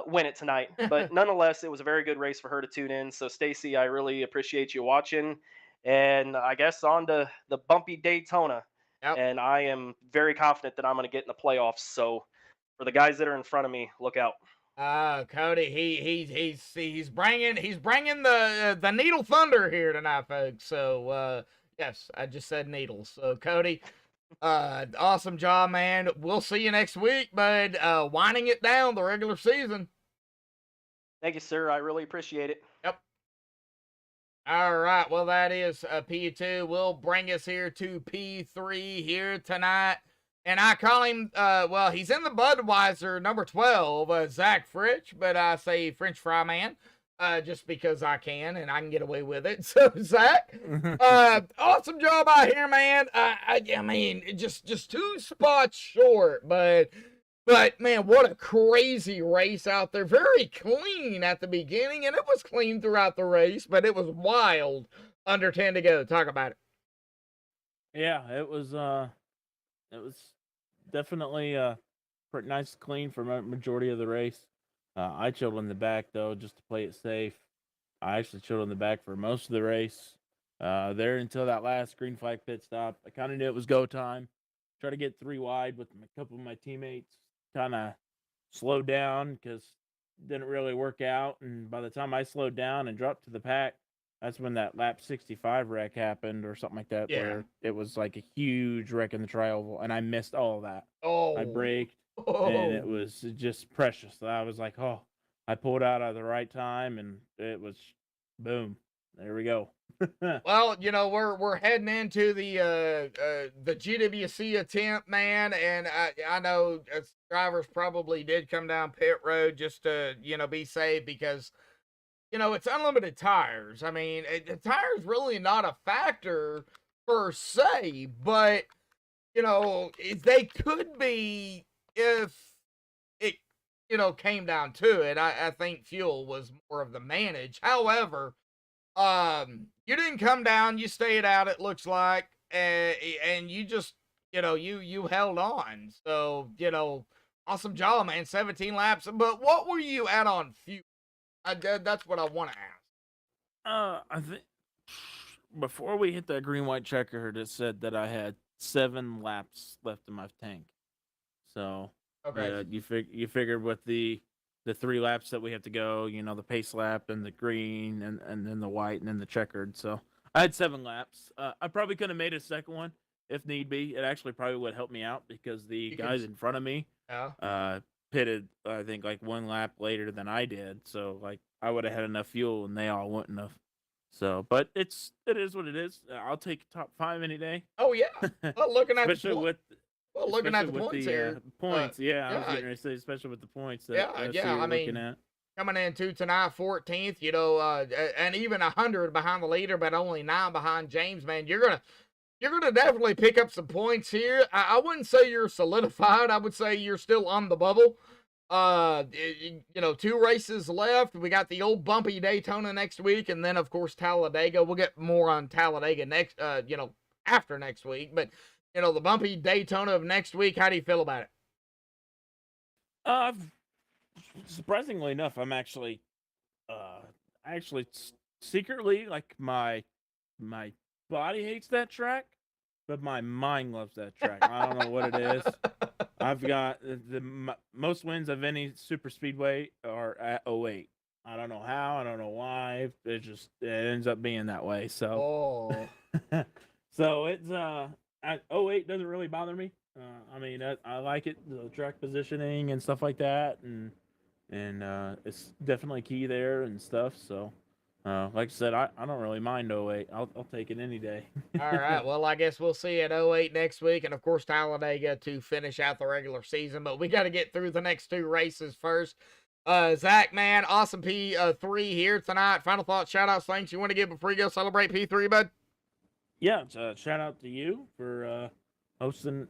win it tonight. But nonetheless, it was a very good race for her to tune in. So, Stacy, I really appreciate you watching. And I guess on to the bumpy Daytona. Yep. And I am very confident that I'm going to get in the playoffs. So, for the guys that are in front of me, look out. Cody, he's bringing the Needle Thunder here tonight, folks. So yes, I just said needles. So Cody, awesome job, man. We'll see you next week, bud. Winding it down the regular season. Thank you, sir. I really appreciate it. Yep. All right. Well, that is P2. Will bring us here to P3 here tonight. And I call him, well, he's in the Budweiser number 12, Zach Fritch, but I say French Fry Man, just because I can and I can get away with it. So, Zach, awesome job out here, man. I mean, just 2 spots short, but man, what a crazy race out there. Very clean at the beginning, and it was clean throughout the race, but it was wild under 10 to go. Talk about it. Yeah, it was definitely pretty nice clean for majority of the race. I chilled in the back though, just to play it safe. I actually chilled in the back for most of the race. There until that last green flag pit stop. I kind of knew it was go time. Try to get 3 wide with a couple of my teammates. Kind of slowed down because it didn't really work out. And by the time I slowed down and dropped to the pack, that's when that lap 65 wreck happened or something like that, Yeah. where it was like a huge wreck in the tri-oval, and I missed all of that. Oh. I braked, and it was just precious. I was like, oh, I pulled out at the right time, and it was boom. There we go. Well, you know, we're heading into the GWC attempt, man, and I know drivers probably did come down pit road just to, you know, be safe because, you know, it's unlimited tires. I mean, the tires really not a factor per se, but, you know, they could be if it, you know, came down to it. I think fuel was more of the manage. However, you didn't come down, you stayed out, it looks like, and you just, you know, you held on. So, you know, awesome job, man. 17 laps. But what were you at on fuel? That's what I want to ask. I think before we hit that green white checker, it said that I had 7 laps left in my tank. So Okay. yeah, you figured with the 3 laps that we have to go, you know, the pace lap and the green and then the white and then the checkered. So I had 7 laps. I probably could have made a second one if need be. It actually probably would help me out because the guys in front of me Yeah. pitted, I think, like 1 lap later than I did. So like I would have had enough fuel and they all wouldn't have. So, but it is what it is. I'll take top 5 any day. Oh yeah. Well, looking at especially with looking at the especially with points the here. points. Yeah, I was yeah. getting ready to say, especially with the points. That, Yeah, I see yeah, you're I mean, looking at. Coming into tonight, 14th, you know, and even 100 behind the leader, but only 9 behind James, man. You're gonna definitely pick up some points here. I wouldn't say you're solidified. I would say you're still on the bubble. You know, 2 races left. We got the old bumpy Daytona next week, and then of course Talladega. We'll get more on Talladega next, you know, after next week. But you know, the bumpy Daytona of next week. How do you feel about it? Surprisingly enough, I'm actually, secretly, like, my body hates that track, but my mind loves that track. I don't know what it is. I've got most wins of any super speedway are at 08. I don't know how. I don't know why. It ends up being that way. So, so it's 08 doesn't really bother me. I mean, I like it, the track positioning and stuff like that, and it's definitely key there and stuff. So, like I said, I don't really mind 08. I'll take it any day. All right. Well, I guess we'll see at 08 next week, and of course Talladega to finish out the regular season. But we got to get through the next 2 races first. Zach, man, awesome P3 here tonight. Final thoughts, shout outs, thanks you want to give before you go celebrate P3, bud? Yeah, shout out to you for hosting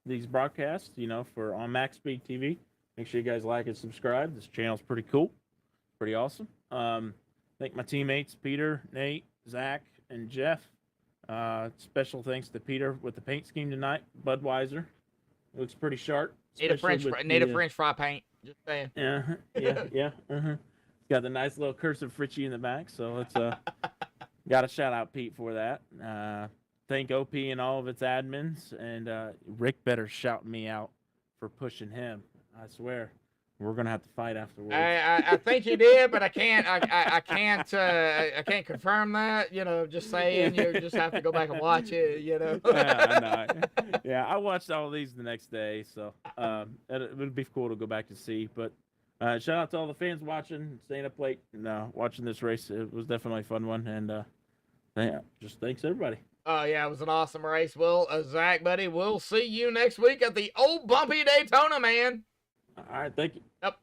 these broadcasts. You know, for on MaxspeedTV. Make sure you guys like and subscribe. This channel's pretty cool, pretty awesome. Thank my teammates Peter, Nate, Zach, and Jeff. Special thanks to Peter with the paint scheme tonight. Budweiser looks pretty sharp. Need a French fry paint. Just saying. Yeah. Got the nice little cursive Fritchie in the back, so it's got to shout out Pete for that. Thank OP and all of its admins, and Rick better shout me out for pushing him. I swear, we're gonna have to fight afterwards. I think you did, but I can't confirm that. You know, just saying. You just have to go back and watch it. You know. Yeah, I watched all of these the next day, so it would be cool to go back to see. But Shout out to all the fans watching, staying up late, and watching this race. It was definitely a fun one, and just thanks everybody. Oh, yeah, it was an awesome race. Well, Zach, buddy, we'll see you next week at the old bumpy Daytona, man. All right, thank you. Yep.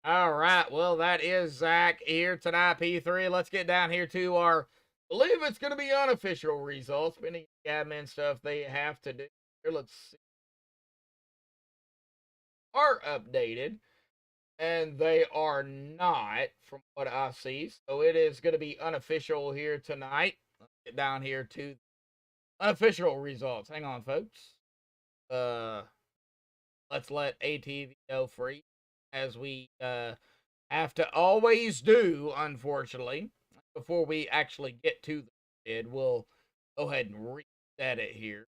All right, well, that is Zach here tonight, P3. Let's get down here to our, I believe it's going to be unofficial results, any admin stuff they have to do. Here, let's see. Are updated, and they are not, from what I see. So it is going to be unofficial here tonight. Let's get down here to unofficial results. Hang on, folks. Let's let ATV go free, as we have to always do, unfortunately. Before we actually get to the grid, we'll go ahead and reset it here.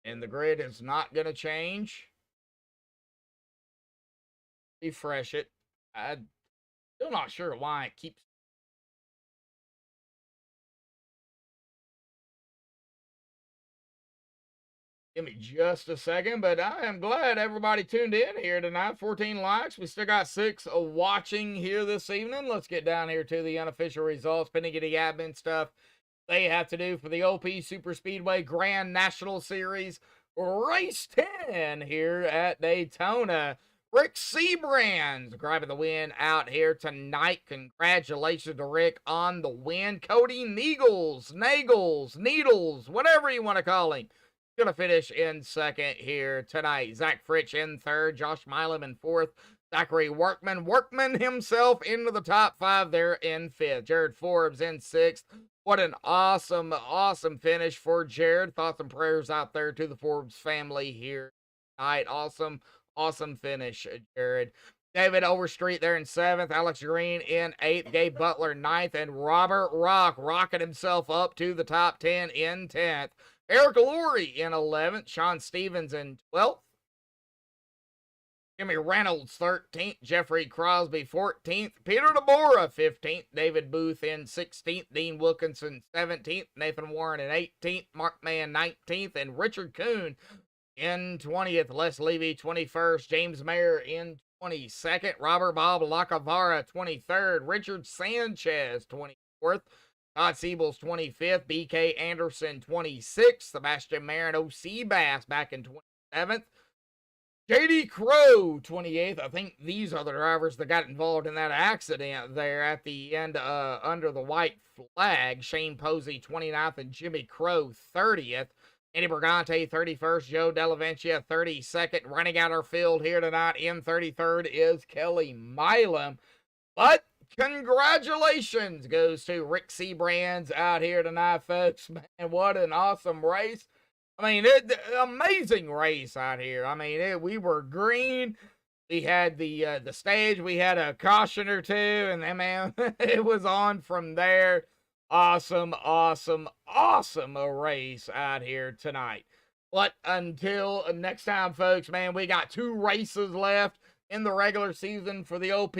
And the grid is not going to change. Refresh it. I'm still not sure why it keeps. Give me just a second, but I am glad everybody tuned in here tonight. 14 likes. We still got 6 watching here this evening. Let's get down here to the unofficial results. Pending the admin stuff they have to do for the OP Super Speedway Grand National Series Race 10 here at Daytona. Rick Seabrands grabbing the win out here tonight. Congratulations to Rick on the win. Cody Needles, whatever you want to call him, going to finish in second here tonight. Zach Fritsch in third. Josh Milam in fourth. Zachary Workman himself into the top 5 there in fifth. Jared Forbes in sixth. What an awesome finish for Jared. Thoughts and prayers out there to the Forbes family here tonight. Awesome finish, Jared. David Overstreet there in 7th. Alex Green in 8th. Gabe Butler 9th. And Robert Rock rocking himself up to the top 10 in 10th. Eric Lurie in 11th. Sean Stevens in 12th. Jimmy Reynolds 13th. Jeffrey Crosby 14th. Peter DeBora 15th. David Booth in 16th. Dean Wilkinson 17th. Nathan Warren in 18th. Mark Mann 19th. And Richard Kuhn in 20th. Les Levy 21st. James Mayer in 22nd. Robert Bob Lacavara 23rd. Richard Sanchez 24th. Todd Siebel's 25th. BK Anderson 26th. Sebastian Marin O.C. Bass back in 27th. JD Crow 28th. I think these are the drivers that got involved in that accident there at the end under the white flag. Shane Posey 29th and Jimmy Crow 30th. Andy Brigante, 31st. Joe Delaventia, 32nd. Running out our field here tonight in 33rd is Kelly Milam. But congratulations goes to Rick Seabrands out here tonight, folks. Man, what an awesome race. I mean, amazing race out here. I mean, we were green. We had the stage. We had a caution or two. And then, man, it was on from there. Awesome a race out here tonight. But until next time, folks, man, we got 2 races left in the regular season for the OP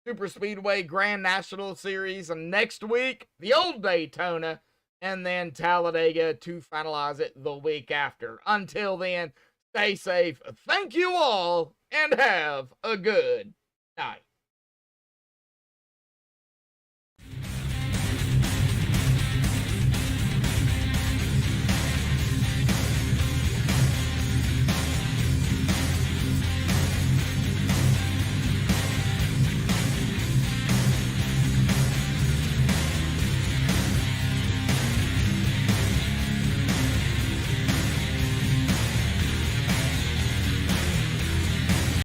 Super Speedway Grand National Series. And next week, the old Daytona, and then Talladega to finalize it the week after. Until then, stay safe. Thank you all, and have a good night.